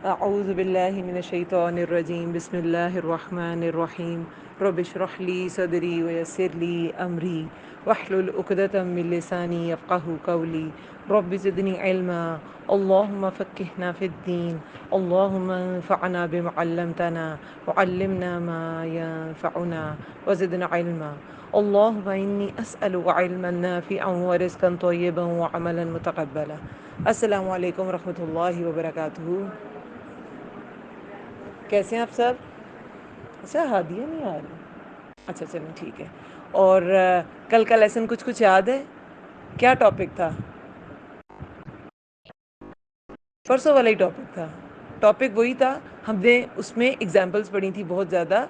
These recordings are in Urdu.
اعوذ باللہ من الشیطان الرجیم بسم اللہ الرحمن الرحیم رب اشرح لی صدری ویسر لی امری واحلل عقدۃ من لسانی یفقہوا قولی رب زدنی علما اللہم فقہنا فی الدین اللہم انفعنا بما علمتنا وعلمنا ما ينفعنا وزدنا علما اللہم انی اسألک علما نافعا ورزقا طیبا وعملا متقبلا۔ السلام علیکم ورحمۃ اللہ وبرکاتہ۔ کیسے ہیں آپ سب؟ اچھا ہادیہ نہیں آ رہی؟ اچھا چلیں ٹھیک ہے۔ اور کل کا لیسن کچھ یاد ہے؟ کیا ٹاپک تھا؟ پرسوں والا ہی ٹاپک تھا۔ ٹاپک وہی تھا، ہم نے اس میں اگزامپلس پڑھی تھی بہت زیادہ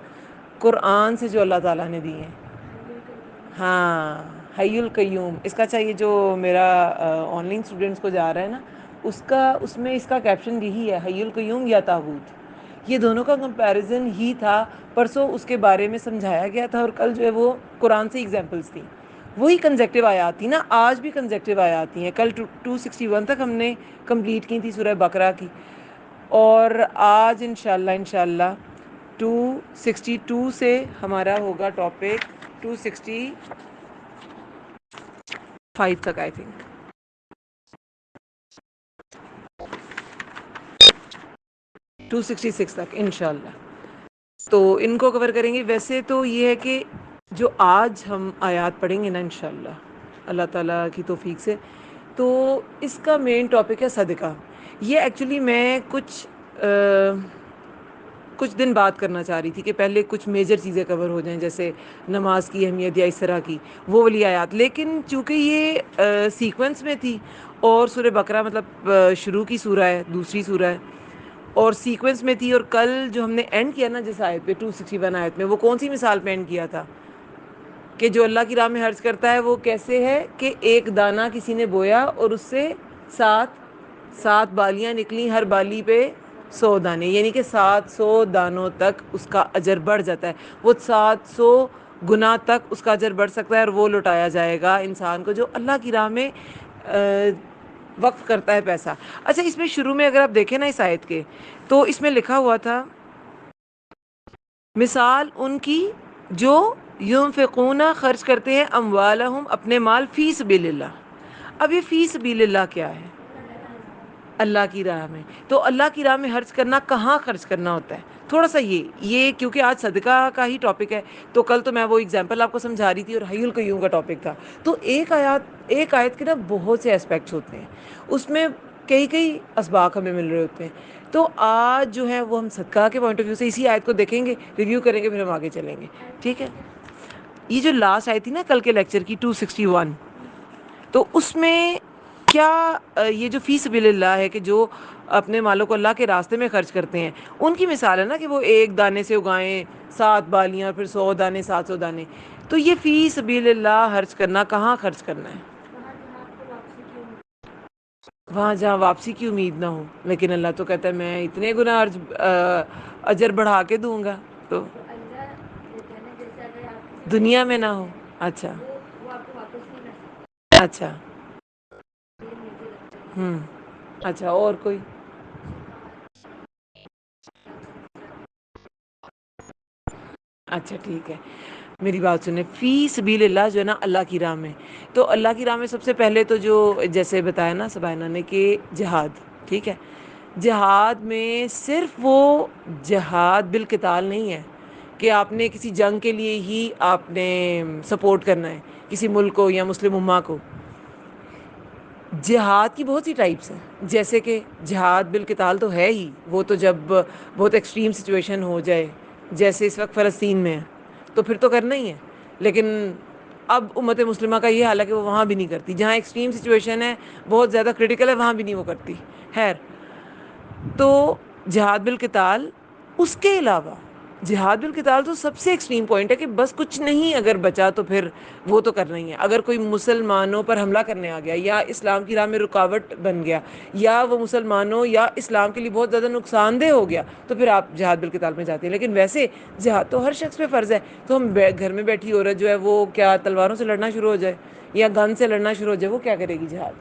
قرآن سے جو اللہ تعالیٰ نے دی ہیں۔ ہاں، حی القیوم، اس کا چاہیے جو میرا آن لائن اسٹوڈنٹس کو جا رہا ہے نا، اس میں اس کا کیپشن یہی ہے، حی القیوم یا تاغوت۔ یہ دونوں کا کمپیریزن ہی تھا۔ پرسوں اس کے بارے میں سمجھایا گیا تھا، اور کل جو ہے وہ قرآن سے ایگزامپلس تھیں۔ وہی کنزیکٹیو آیات تھی نا، آج بھی کنزیکٹیو آیات ہیں۔ کل 261 تک ہم نے کمپلیٹ کی تھی سورہ بقرہ کی، اور آج انشاءاللہ 262 سے ہمارا ہوگا ٹاپک 265 تک، آئی تھنک 266 تک انشاءاللہ۔ تو ان کو کور کریں گے۔ ویسے تو یہ ہے کہ جو آج ہم آیات پڑھیں گے نا انشاءاللہ اللہ تعالیٰ کی توفیق سے، تو اس کا مین ٹاپک ہے صدقہ۔ یہ ایکچولی میں کچھ دن بات کرنا چاہ رہی تھی کہ پہلے کچھ میجر چیزیں کور ہو جائیں، جیسے نماز کی اہمیت یا اس طرح کی وہ والی آیات، لیکن چونکہ یہ سیکوینس میں تھی، اور سورہ بقرہ مطلب شروع کی سورہ ہے، دوسری سورہ ہے، اور سیکوینس میں تھی، اور کل جو ہم نے اینڈ کیا نا جس آیت پہ 261 آیت میں، وہ کون سی مثال پہ اینڈ کیا تھا کہ جو اللہ کی راہ میں خرچ کرتا ہے وہ کیسے ہے کہ ایک دانہ کسی نے بویا اور اس سے سات بالیاں نکلیں، ہر بالی پہ 100 دانے، یعنی کہ 700 دانوں تک اس کا اجر بڑھ جاتا ہے۔ وہ 700 گنا تک اس کا اجر بڑھ سکتا ہے، اور وہ لوٹایا جائے گا انسان کو جو اللہ کی راہ میں وقف کرتا ہے پیسہ۔ اچھا، اس میں شروع میں اگر آپ دیکھیں نا اس آیت کے، تو اس میں لکھا ہوا تھا مثال ان کی جو ینفقون خرچ کرتے ہیں اموالہم اپنے مال فی سبیل اللہ۔ اب یہ فی سبیل اللہ کیا ہے؟ اللہ کی راہ میں۔ تو اللہ کی راہ میں خرچ کرنا کہاں خرچ کرنا ہوتا ہے؟ تھوڑا سا یہ کیونکہ آج صدقہ کا ہی ٹاپک ہے، تو کل تو میں وہ ایگزامپل آپ کو سمجھا رہی تھی اور حی القیوم کا ٹاپک تھا۔ تو ایک آیت کے نا بہت سے اسپیکٹس ہوتے ہیں، اس میں کئی اسباق ہمیں مل رہے ہوتے ہیں۔ تو آج جو ہے وہ ہم صدقہ کے پوائنٹ آف ویو سے اسی آیت کو دیکھیں گے، ریویو کریں گے، پھر ہم آگے چلیں گے، ٹھیک ہے؟ یہ جو لاسٹ آئی تھی نا کل کے لیکچر کی 261، تو اس میں کیا یہ جو فی سبیل اللہ ہے کہ جو اپنے مالوں کو اللہ کے راستے میں خرچ کرتے ہیں، ان کی مثال ہے نا کہ وہ ایک دانے سے اگائیں 7 بالیاں، پھر 100 دانے، 700 دانے۔ تو یہ فی سبیل اللہ خرچ کرنا کہاں خرچ کرنا ہے؟ وہاں جہاں واپسی کی امید نہ ہو، لیکن اللہ تو کہتا ہے میں اتنے گنا اجر بڑھا کے دوں گا، تو دنیا میں نہ ہو۔ اچھا اچھا اچھا، اور کوئی؟ اچھا ٹھیک ہے، میری بات سنیں۔ فی سبیل اللہ جو ہے نا اللہ کی راہ میں، تو اللہ کی راہ میں سب سے پہلے تو جو جیسے بتایا نا سبائنہ نے کہ جہاد، ٹھیک ہے؟ جہاد میں صرف وہ جہاد بالقتال نہیں ہے کہ آپ نے کسی جنگ کے لیے ہی آپ نے سپورٹ کرنا ہے کسی ملک کو یا مسلم امہ کو۔ جہاد کی بہت سی ٹائپس ہیں، جیسے کہ جہاد بالقتال تو ہے ہی، وہ تو جب بہت ایکسٹریم سچویشن ہو جائے، جیسے اس وقت فلسطین میں ہے، تو پھر تو کرنا ہی ہے۔ لیکن اب امت مسلمہ کا یہ حال ہے کہ وہ وہاں بھی نہیں کرتی، جہاں ایکسٹریم سچویشن ہے، بہت زیادہ کریٹیکل ہے، وہاں بھی نہیں وہ کرتی۔ خیر، تو جہاد بالقتال، اس کے علاوہ جہاد بالقتال تو سب سے ایکسٹریم پوائنٹ ہے کہ بس کچھ نہیں اگر بچا تو پھر وہ تو کرنا ہی ہے۔ اگر کوئی مسلمانوں پر حملہ کرنے آ گیا، یا اسلام کی راہ میں رکاوٹ بن گیا، یا وہ مسلمانوں یا اسلام کے لیے بہت زیادہ نقصان دہ ہو گیا، تو پھر آپ جہاد بالقتال میں جاتے ہیں۔ لیکن ویسے جہاد تو ہر شخص پہ فرض ہے، تو ہم گھر میں بیٹھی عورت جو ہے وہ کیا تلواروں سے لڑنا شروع ہو جائے یا گن سے لڑنا شروع ہو جائے؟ وہ کیا کرے گی؟ جہاد،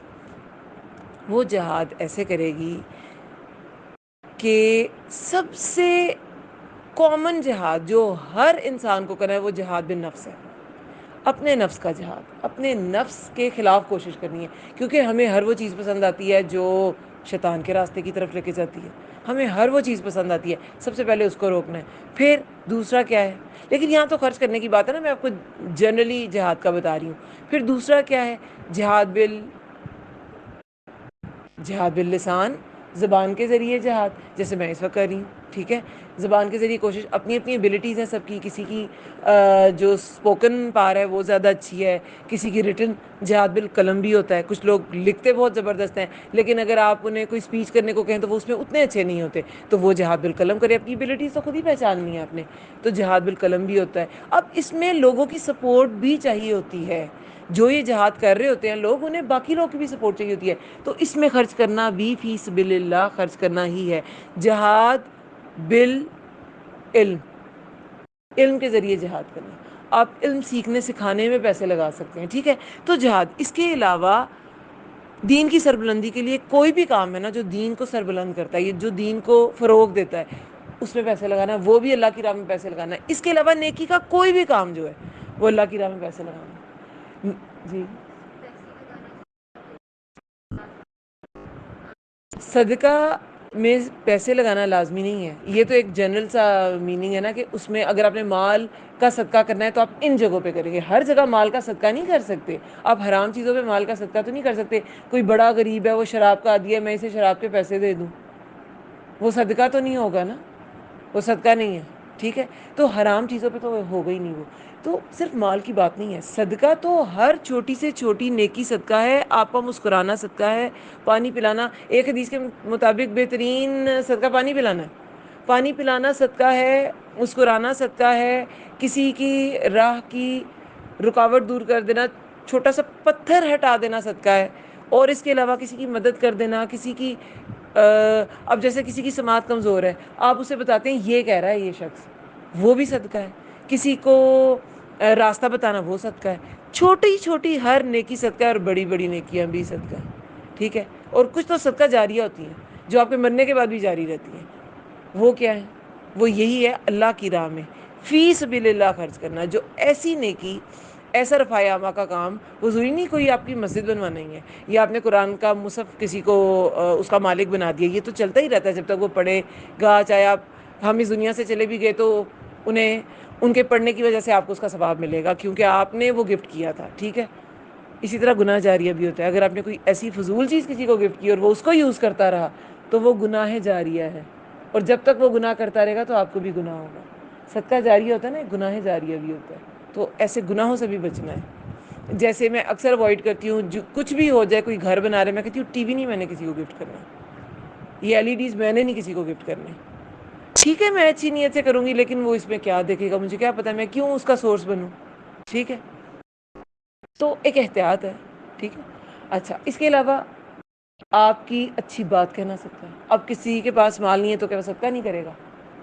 وہ جہاد ایسے کرے گی کہ سب سے کامن جہاد جو ہر انسان کو کرنا ہے وہ جہاد بالنفس ہے. اپنے نفس کا جہاد، اپنے نفس کے خلاف کوشش کرنی ہے، کیونکہ ہمیں ہر وہ چیز پسند آتی ہے جو شیطان کے راستے کی طرف لے کے جاتی ہے. ہمیں ہر وہ چیز پسند آتی ہے، سب سے پہلے اس کو روکنا ہے. پھر دوسرا کیا ہے، لیکن یہاں تو خرچ کرنے کی بات ہے نا، میں آپ کو جنرلی جہاد کا بتا رہی ہوں. پھر دوسرا کیا ہے، جہاد باللسان، زبان کے ذریعے جہاد، جیسے میں اس وقت کر رہی ہوں. ٹھیک ہے، زبان کے ذریعے کوشش، اپنی اپنی ایبلٹیز ہیں سب کی. کسی کی جو اسپوکن پار ہے وہ زیادہ اچھی ہے، کسی کی ریٹن. جہاد بالقلم بھی ہوتا ہے، کچھ لوگ لکھتے بہت زبردست ہیں لیکن اگر آپ انہیں کوئی اسپیچ کرنے کو کہیں تو وہ اس میں اتنے اچھے نہیں ہوتے، تو وہ جہاد بالقلم کرے. اپنی ایبلٹیز تو خود ہی پہچاننی ہے آپ نے، تو جہاد بالقلم بھی ہوتا ہے. اب اس میں لوگوں کی سپورٹ بھی چاہیے ہوتی ہے. جو یہ جہاد کر رہے ہوتے ہیں لوگ، انہیں باقی لوگ کی بھی سپورٹ چاہیے ہوتی ہے. تو اس میں خرچ کرنا بھی فی سبیل اللہ خرچ کرنا ہی ہے. جہاد بالعلم، علم کے ذریعے جہاد کرنا. آپ علم سیکھنے سکھانے میں پیسے لگا سکتے ہیں. ٹھیک ہے، تو جہاد. اس کے علاوہ دین کی سربلندی کے لیے کوئی بھی کام ہے نا جو دین کو سربلند کرتا ہے، یہ جو دین کو فروغ دیتا ہے، اس میں پیسے لگانا ہے. وہ بھی اللہ کی راہ میں پیسے لگانا ہے. اس کے علاوہ نیکی کا کوئی بھی کام جو ہے وہ اللہ کی راہ میں پیسے لگانا ہے. جی، صدقہ میں پیسے لگانا لازمی نہیں ہے. یہ تو ایک جنرل سا میننگ ہے نا کہ اس میں اگر آپ نے مال کا صدقہ کرنا ہے تو آپ ان جگہوں پہ کریں گے. ہر جگہ مال کا صدقہ نہیں کر سکتے. آپ حرام چیزوں پہ مال کا صدقہ تو نہیں کر سکتے. کوئی بڑا غریب ہے، وہ شراب کا عادی ہے، میں اسے شراب کے پیسے دے دوں، وہ صدقہ تو نہیں ہوگا نا، وہ صدقہ نہیں ہے. ٹھیک ہے، تو حرام چیزوں پہ تو ہوگا ہی نہیں. وہ تو صرف مال کی بات نہیں ہے. صدقہ تو ہر چھوٹی سے چھوٹی نیکی صدقہ ہے. آپ کا مسکرانا صدقہ ہے، پانی پلانا. ایک حدیث کے مطابق بہترین صدقہ پانی پلانا ہے. پانی پلانا صدقہ ہے، مسکرانا صدقہ ہے، کسی کی راہ کی رکاوٹ دور کر دینا، چھوٹا سا پتھر ہٹا دینا صدقہ ہے. اور اس کے علاوہ کسی کی مدد کر دینا، کسی کی اب جیسے کسی کی سماعت کمزور ہے، آپ اسے بتاتے ہیں یہ کہہ رہا ہے یہ شخص، وہ بھی صدقہ ہے. کسی کو راستہ بتانا وہ صدقہ ہے. چھوٹی چھوٹی ہر نیکی صدقہ ہے، اور بڑی بڑی نیکیاں بھی صدقہ ہے. ٹھیک ہے، اور کچھ تو صدقہ جاریہ ہوتی ہیں جو آپ کے مرنے کے بعد بھی جاری رہتی ہیں. وہ کیا ہے؟ وہ یہی ہے اللہ کی راہ میں فی سبیل اللہ خرچ کرنا. جو ایسی نیکی، ایسا رفع اعمہ کا کام، وہ ضروری نہیں کوئی آپ کی مسجد بنوانا ہی ہے، یا آپ نے قرآن کا مصحف کسی کو اس کا مالک بنا دیا. یہ تو چلتا ہی رہتا ہے جب تک وہ پڑھے گا. چاہے آپ ہم اس دنیا سے چلے بھی گئے تو انہیں ان کے پڑھنے کی وجہ سے آپ کو اس کا ثواب ملے گا، کیونکہ آپ نے وہ گفٹ کیا تھا. ٹھیک ہے، اسی طرح گناہ جاریہ بھی ہوتا ہے. اگر آپ نے کوئی ایسی فضول چیز کسی کو گفٹ کی اور وہ اس کو یوز کرتا رہا تو وہ گناہ جاریہ ہے، اور جب تک وہ گناہ کرتا رہے گا تو آپ کو بھی گناہ ہوگا. صدقہ جاریہ ہوتا ہے نا، گناہ جاریہ بھی ہوتا ہے. تو ایسے گناہوں سے بھی بچنا ہے. جیسے میں اکثر اوائڈ کرتی ہوں، جو کچھ بھی ہو جائے، کوئی گھر بنا رہے، میں کہتی ہوں ٹی وی نہیں میں نے کسی کو گفٹ کرنا، یہ LEDs میں نے نہیں کسی کو گفٹ کرنے. ٹھیک ہے، میں اچھی نیت سے کروں گی لیکن وہ اس میں کیا دیکھے گا، مجھے کیا پتا، میں کیوں اس کا سورس بنوں. ٹھیک ہے، تو ایک احتیاط ہے. ٹھیک ہے، اچھا. اس کے علاوہ آپ کی اچھی بات کہنا صدقہ ہے. اب کسی کے پاس مال نہیں ہے تو کیا وہ صدقہ نہیں کرے گا؟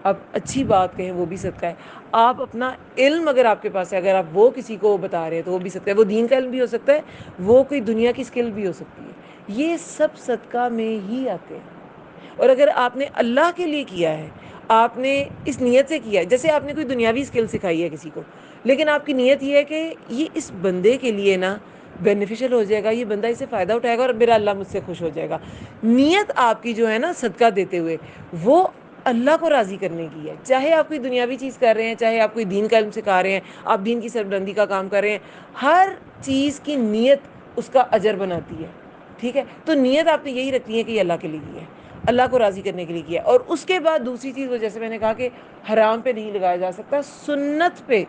آپ اچھی بات کہیں، وہ بھی صدقہ ہے. آپ اپنا علم اگر آپ کے پاس ہے، اگر آپ وہ کسی کو بتا رہے ہیں تو وہ بھی صدقہ ہے. وہ دین کا علم بھی ہو سکتا ہے، وہ کوئی دنیا کی اسکل بھی ہو سکتی ہے. یہ سب صدقہ میں ہی آتے ہیں. اور اگر آپ نے اللہ کے لیے کیا ہے، آپ نے اس نیت سے کیا ہے، جیسے آپ نے کوئی دنیاوی اسکل سکھائی ہے کسی کو، لیکن آپ کی نیت یہ ہے کہ یہ اس بندے کے لیے نا بینیفیشل ہو جائے گا، یہ بندہ اس سے فائدہ اٹھائے گا اور میرا اللہ مجھ سے خوش ہو جائے گا. نیت آپ کی جو ہے نا صدقہ دیتے ہوئے، وہ اللہ کو راضی کرنے کی ہے. چاہے آپ کوئی دنیاوی چیز کر رہے ہیں، چاہے آپ کوئی دین کا علم سکھا رہے ہیں، آپ دین کی سربلندی کا کام کر رہے ہیں، ہر چیز کی نیت اس کا اجر بناتی ہے. ٹھیک ہے، تو نیت آپ نے یہی رکھنی ہے کہ یہ اللہ کے لیے کی ہے، اللہ کو راضی کرنے کے لیے کیا ہے. اور اس کے بعد دوسری چیز، وہ جیسے میں نے کہا کہ حرام پہ نہیں لگایا جا سکتا، سنت پہ.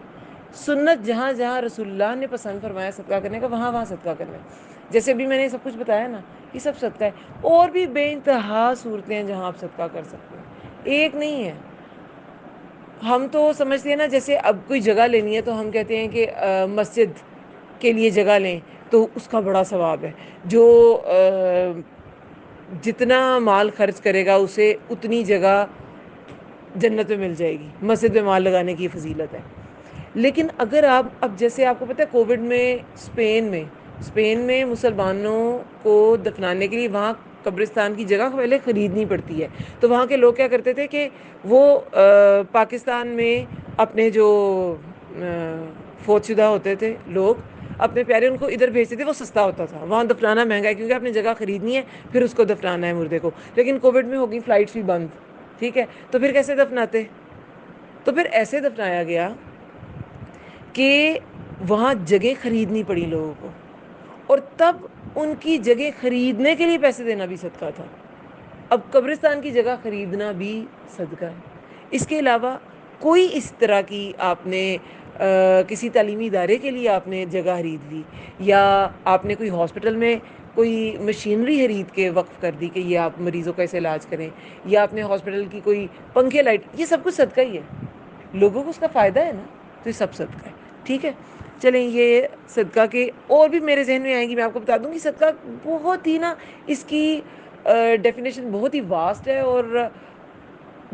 سنت جہاں جہاں رسول اللہ نے پسند فرمایا صدقہ کرنے کا، وہاں وہاں صدقہ کرنا ہے. جیسے بھی میں نے سب کچھ بتایا نا، یہ سب صدقہ ہے. اور بھی بے انتہا صورتیں ہیں جہاں آپ صدقہ کر سکتے ہیں، ایک نہیں ہے. ہم تو سمجھتے ہیں نا، جیسے اب کوئی جگہ لینی ہے تو ہم کہتے ہیں کہ مسجد کے لیے جگہ لیں تو اس کا بڑا ثواب ہے. جو جتنا مال خرچ کرے گا اسے اتنی جگہ جنت میں مل جائے گی. مسجد میں مال لگانے کی فضیلت ہے. لیکن اگر آپ اب جیسے آپ کو پتہ ہے کووڈ میں اسپین میں مسلمانوں کو دفنانے کے لیے وہاں قبرستان کی جگہ پہلے خریدنی پڑتی ہے. تو وہاں کے لوگ کیا کرتے تھے کہ وہ پاکستان میں اپنے جو فوت شدہ ہوتے تھے لوگ اپنے پیارے ان کو ادھر بھیجتے تھے. وہ سستا ہوتا تھا, وہاں دفنانا مہنگا ہے کیونکہ اپنی جگہ خریدنی ہے پھر اس کو دفنانا ہے مردے کو. لیکن کووڈ میں ہو گئی فلائٹس بھی بند, ٹھیک ہے, تو پھر کیسے دفناتے؟ تو پھر ایسے دفنایا گیا کہ وہاں جگہ خریدنی پڑی لوگوں کو, اور تب ان کی جگہ خریدنے کے لیے پیسے دینا بھی صدقہ تھا. اب قبرستان کی جگہ خریدنا بھی صدقہ ہے. اس کے علاوہ کوئی اس طرح کی آپ نے کسی تعلیمی ادارے کے لیے آپ نے جگہ خرید لی, یا آپ نے کوئی ہاسپٹل میں کوئی مشینری خرید کے وقف کر دی کہ یہ آپ مریضوں کا ایسے علاج کریں, یا آپ نے ہاسپٹل کی کوئی پنکھے لائٹ, یہ سب کچھ صدقہ ہی ہے. لوگوں کو اس کا فائدہ ہے نا, تو یہ سب صدقہ ہے. ٹھیک ہے, چلیں یہ صدقہ کے اور بھی میرے ذہن میں آئیں گی, میں آپ کو بتا دوں گی. صدقہ بہت ہی نا, اس کی ڈیفینیشن بہت ہی واسٹ ہے, اور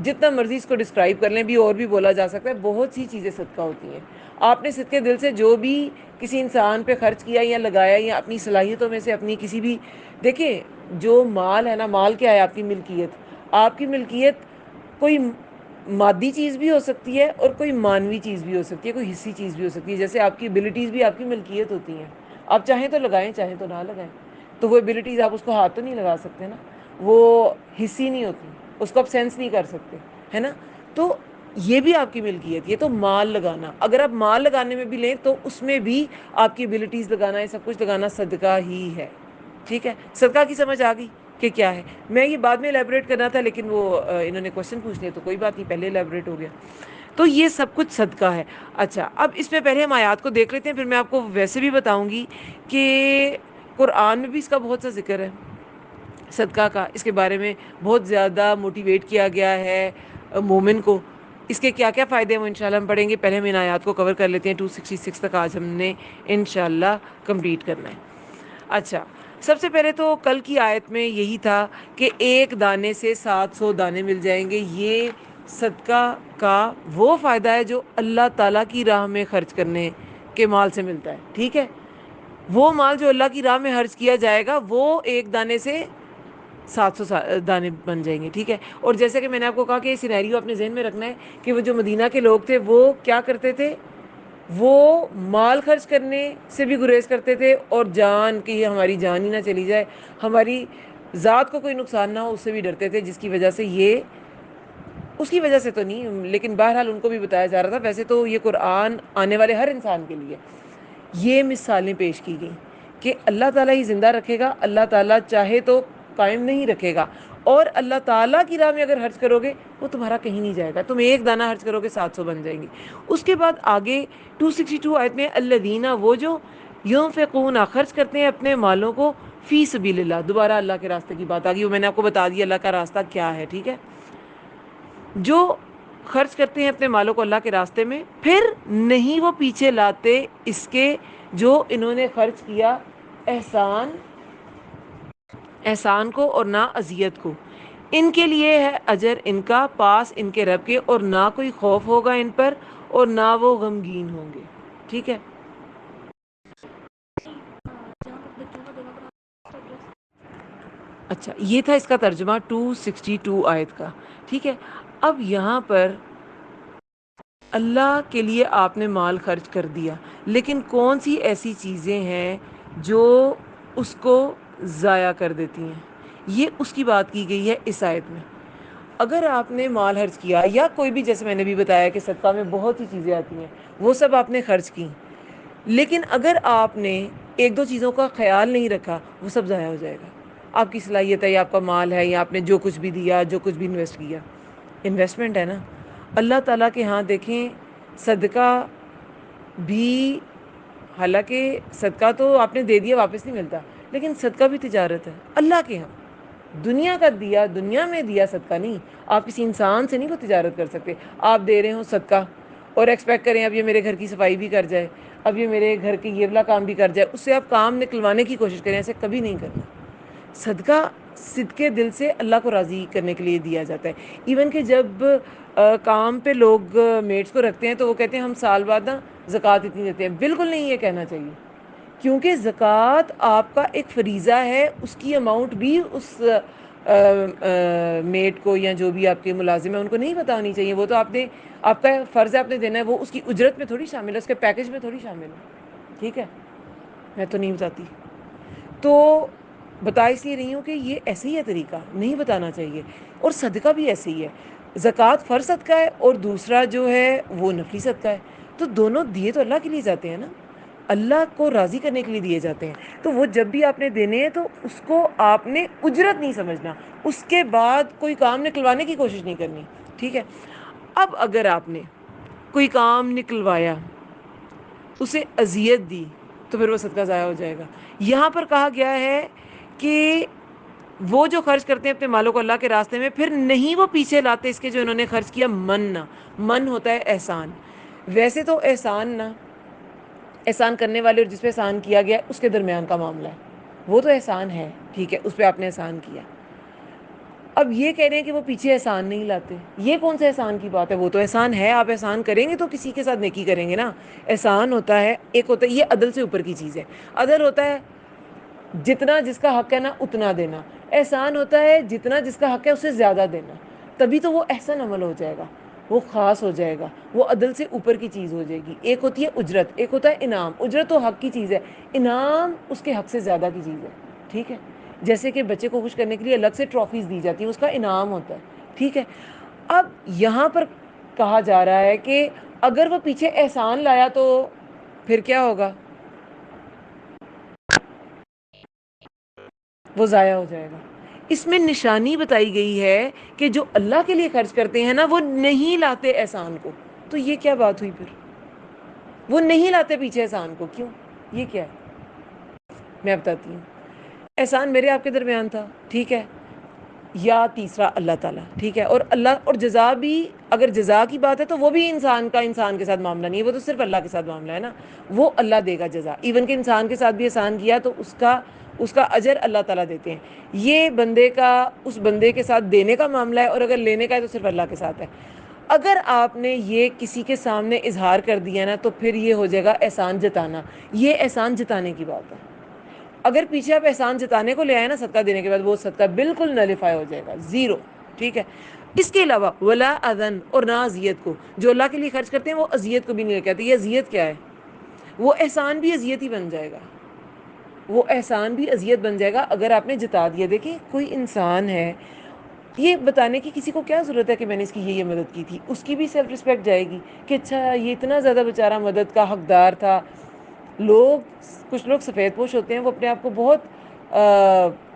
جتنا مرضی اس کو ڈسکرائب کر لیں بھی اور بھی بولا جا سکتا ہے. بہت سی چیزیں صدقہ ہوتی ہیں. آپ نے صدقے دل سے جو بھی کسی انسان پہ خرچ کیا یا لگایا, یا اپنی صلاحیتوں میں سے اپنی کسی بھی, دیکھیں جو مال ہے نا, مال کیا ہے؟ آپ کی ملکیت. آپ کی ملکیت کوئی مادی چیز بھی ہو سکتی ہے اور کوئی مانوی چیز بھی ہو سکتی ہے, کوئی حصی چیز بھی ہو سکتی ہے. جیسے آپ کی ابیلٹیز بھی آپ کی ملکیت ہوتی ہیں, آپ چاہیں تو لگائیں چاہیں تو نہ لگائیں. تو وہ ابیلٹیز آپ اس کو ہاتھ تو نہیں لگا سکتے نا, وہ حصی نہیں ہوتی, اس کو آپ سینس نہیں کر سکتے, ہے نا. تو یہ بھی آپ کی ملکیت. یہ تو مال لگانا, اگر آپ مال لگانے میں بھی لیں تو اس میں بھی آپ کی ابیلٹیز لگانا, یہ سب کچھ لگانا صدقہ ہی ہے. ٹھیک ہے, صدقہ کی سمجھ آ گئی کہ کیا ہے. میں یہ بعد میں الیبوریٹ کرنا تھا, لیکن وہ انہوں نے کوشچن پوچھ لیا تو کوئی بات نہیں, پہلے الیبوریٹ ہو گیا. تو یہ سب کچھ صدقہ ہے. اچھا, اب اس میں پہلے ہم آیات کو دیکھ لیتے ہیں, پھر میں آپ کو ویسے بھی بتاؤں گی کہ قرآن میں بھی اس کا بہت سا ذکر ہے, صدقہ کا. اس کے بارے میں بہت زیادہ موٹیویٹ کیا گیا ہے مومن کو. اس کے کیا کیا فائدے ہیں وہ انشاءاللہ ہم پڑھیں گے. پہلے ہم ان آیات کو کور کر لیتے ہیں. 266 تک آج ہم نے انشاءاللہ کمپلیٹ کرنا ہے. اچھا, سب سے پہلے تو کل کی آیت میں یہی تھا کہ ایک دانے سے 700 دانے مل جائیں گے. یہ صدقہ کا وہ فائدہ ہے جو اللہ تعالیٰ کی راہ میں خرچ کرنے کے مال سے ملتا ہے. ٹھیک ہے, وہ مال جو اللہ کی راہ میں خرچ کیا جائے گا وہ ایک دانے سے 700 دانے بن جائیں گے. ٹھیک ہے, اور جیسے کہ میں نے آپ کو کہا کہ یہ سینیریو اپنے ذہن میں رکھنا ہے کہ وہ جو مدینہ کے لوگ تھے وہ کیا کرتے تھے, وہ مال خرچ کرنے سے بھی گریز کرتے تھے, اور جان کی ہماری جان ہی نہ چلی جائے, ہماری ذات کو کوئی نقصان نہ ہو, اس سے بھی ڈرتے تھے. جس کی وجہ سے یہ, اس کی وجہ سے تو نہیں, لیکن بہرحال ان کو بھی بتایا جا رہا تھا. ویسے تو یہ قرآن آنے والے ہر انسان کے لیے یہ مثالیں پیش کی گئیں کہ اللہ تعالیٰ ہی زندہ رکھے گا, اللہ تعالیٰ چاہے تو قائم نہیں رکھے گا, اور اللہ تعالیٰ کی راہ میں اگر خرچ کرو گے وہ تمہارا کہیں نہیں جائے گا. تم ایک دانہ خرچ کرو گے 700 بن جائیں گے. اس کے بعد آگے 262 آیت میں الذین, وہ جو ينفقون, خرچ کرتے ہیں اپنے مالوں کو, فی سبیل اللہ, دوبارہ اللہ کے راستے کی بات آ گئی. وہ میں نے آپ کو بتا دیا اللہ کا راستہ کیا ہے. ٹھیک ہے, جو خرچ کرتے ہیں اپنے مالوں کو اللہ کے راستے میں, پھر نہیں وہ پیچھے لاتے اس کے جو انہوں نے خرچ کیا, احسان کو اور نہ اذیت کو. ان کے لیے ہے اجر ان کا پاس ان کے رب کے, اور نہ کوئی خوف ہوگا ان پر اور نہ وہ غمگین ہوں گے. ٹھیک ہے, اچھا یہ تھا اس کا ترجمہ 262 آیت کا. ٹھیک ہے, اب یہاں پر اللہ کے لیے آپ نے مال خرچ کر دیا, لیکن کون سی ایسی چیزیں ہیں جو اس کو ضائع کر دیتی ہیں, یہ اس کی بات کی گئی ہے اس آیت میں. اگر آپ نے مال خرچ کیا, یا کوئی بھی, جیسے میں نے بھی بتایا کہ صدقہ میں بہت سی چیزیں آتی ہیں, وہ سب آپ نے خرچ کی, لیکن اگر آپ نے ایک دو چیزوں کا خیال نہیں رکھا, وہ سب ضائع ہو جائے گا. آپ کی صلاحیت ہے, یا آپ کا مال ہے, یا آپ نے جو کچھ بھی دیا, جو کچھ بھی انویسٹ کیا, انویسٹمنٹ ہے نا. اللہ تعالیٰ کے ہاں دیکھیں صدقہ بھی, حالانکہ صدقہ تو آپ نے دے دیا واپس نہیں ملتا, لیکن صدقہ بھی تجارت ہے اللہ کے ہاں. دنیا کا دیا دنیا میں دیا, صدقہ نہیں. آپ کسی انسان سے نہیں وہ تجارت کر سکتے. آپ دے رہے ہو صدقہ اور ایکسپیکٹ کریں اب یہ میرے گھر کی صفائی بھی کر جائے, اب یہ میرے گھر کے یہ والا کام بھی کر جائے, اس سے آپ کام نکلوانے کی کوشش کریں. ایسے کبھی نہیں کرنا. صدقہ صدقے دل سے اللہ کو راضی کرنے کے لیے دیا جاتا ہے. ایون کہ جب کام پہ لوگ میٹس کو رکھتے ہیں تو وہ کہتے ہیں ہم سال بعد نا زکوٰۃ اتنی دیتے ہیں. بالکل نہیں یہ کہنا چاہیے, کیونکہ زکوٰۃ آپ کا ایک فریضہ ہے، اس کی اماؤنٹ بھی اس میٹ کو یا جو بھی آپ کے ملازم ہیں ان کو نہیں بتانی چاہیے. وہ تو آپ کا فرض ہے، آپ نے دینا ہے. وہ اس کی اجرت میں تھوڑی شامل ہے، اس کے پیکج میں تھوڑی شامل ہے. ٹھیک ہے، میں تو نہیں بتاتی. تو بتا اس لیے رہی ہوں کہ یہ ایسے ہی ہے طریقہ، نہیں بتانا چاہیے. اور صدقہ بھی ایسے ہی ہے. زکوٰۃ فرض صدقہ ہے اور دوسرا جو ہے وہ نفلی صدقہ ہے. تو دونوں دیے تو اللہ کے لیے جاتے ہیں نا، اللہ کو راضی کرنے کے لیے دیے جاتے ہیں. تو وہ جب بھی آپ نے دینے ہیں تو اس کو آپ نے اجرت نہیں سمجھنا، اس کے بعد کوئی کام نکلوانے کی کوشش نہیں کرنی. ٹھیک ہے. اب اگر آپ نے کوئی کام نکلوایا، اسے اذیت دی، تو پھر وہ صدقہ ضائع ہو جائے گا. یہاں پر کہا گیا ہے کہ وہ جو خرچ کرتے ہیں اپنے مالوں کو اللہ کے راستے میں، پھر نہیں وہ پیچھے لاتے اس کے جو انہوں نے خرچ کیا. من ہوتا ہے احسان. ویسے تو احسان کرنے والے اور جس پہ احسان کیا گیا اس کے درمیان کا معاملہ ہے. وہ تو احسان ہے، ٹھیک ہے، اس پہ آپ نے احسان کیا. اب یہ کہہ رہے ہیں کہ وہ پیچھے احسان نہیں لاتے. یہ کون سے احسان کی بات ہے؟ وہ تو احسان ہے. آپ احسان کریں گے تو کسی کے ساتھ نیکی کریں گے نا. احسان ہوتا ہے، ایک ہوتا ہے یہ عدل سے اوپر کی چیز ہے. عدل ہوتا ہے جتنا جس کا حق ہے نا اتنا دینا. احسان ہوتا ہے جتنا جس کا حق ہے اس سے زیادہ دینا. تبھی تو وہ احسن عمل ہو جائے گا، وہ خاص ہو جائے گا، وہ عدل سے اوپر کی چیز ہو جائے گی. ایک ہوتی ہے اجرت، ایک ہوتا ہے انعام. اجرت تو حق کی چیز ہے، انعام اس کے حق سے زیادہ کی چیز ہے. ٹھیک ہے. جیسے کہ بچے کو خوش کرنے کے لیے الگ سے ٹرافیز دی جاتی ہیں، اس کا انعام ہوتا ہے. ٹھیک ہے. اب یہاں پر کہا جا رہا ہے کہ اگر وہ پیچھے احسان لایا تو پھر کیا ہوگا؟ وہ ضائع ہو جائے گا. اس میں نشانی بتائی گئی ہے کہ جو اللہ کے لیے خرچ کرتے ہیں نا وہ نہیں لاتے احسان کو. تو یہ کیا بات ہوئی پھر؟ وہ نہیں لاتے پیچھے احسان کو. کیوں؟ یہ کیا ہے؟ میں بتاتی ہوں. احسان میرے آپ کے درمیان تھا، ٹھیک ہے، یا تیسرا اللہ تعالیٰ. ٹھیک ہے. اور اللہ اور جزا بھی، اگر جزا کی بات ہے تو وہ بھی انسان کے ساتھ معاملہ نہیں ہے، وہ تو صرف اللہ کے ساتھ معاملہ ہے نا. وہ اللہ دے گا جزا. ایون کہ انسان کے ساتھ بھی احسان کیا تو اس کا اجر اللہ تعالیٰ دیتے ہیں. یہ بندے کا اس بندے کے ساتھ دینے کا معاملہ ہے، اور اگر لینے کا ہے تو صرف اللہ کے ساتھ ہے. اگر آپ نے یہ کسی کے سامنے اظہار کر دیا نا تو پھر یہ ہو جائے گا احسان جتانا. یہ احسان جتانے کی بات ہے. اگر پیچھے آپ احسان جتانے کو لے آئے نا صدقہ دینے کے بعد، وہ صدقہ بالکل نلیفائی ہو جائے گا، زیرو. ٹھیک ہے. اس کے علاوہ ولا اذن، اور نہ اذیت کو. جو اللہ کے لیے خرچ کرتے ہیں وہ اذیت کو بھی نہیں کہتے. یہ اذیت کیا ہے؟ وہ احسان بھی اذیت ہی بن جائے گا. وہ احسان بھی اذیت بن جائے گا اگر آپ نے جتا دیا. دیکھیں کوئی انسان ہے، یہ بتانے کی کسی کو کیا ضرورت ہے کہ میں نے اس کی یہ مدد کی تھی. اس کی بھی سیلف رسپیکٹ جائے گی کہ اچھا یہ اتنا زیادہ بیچارہ مدد کا حقدار تھا. کچھ لوگ سفید پوش ہوتے ہیں، وہ اپنے آپ کو بہت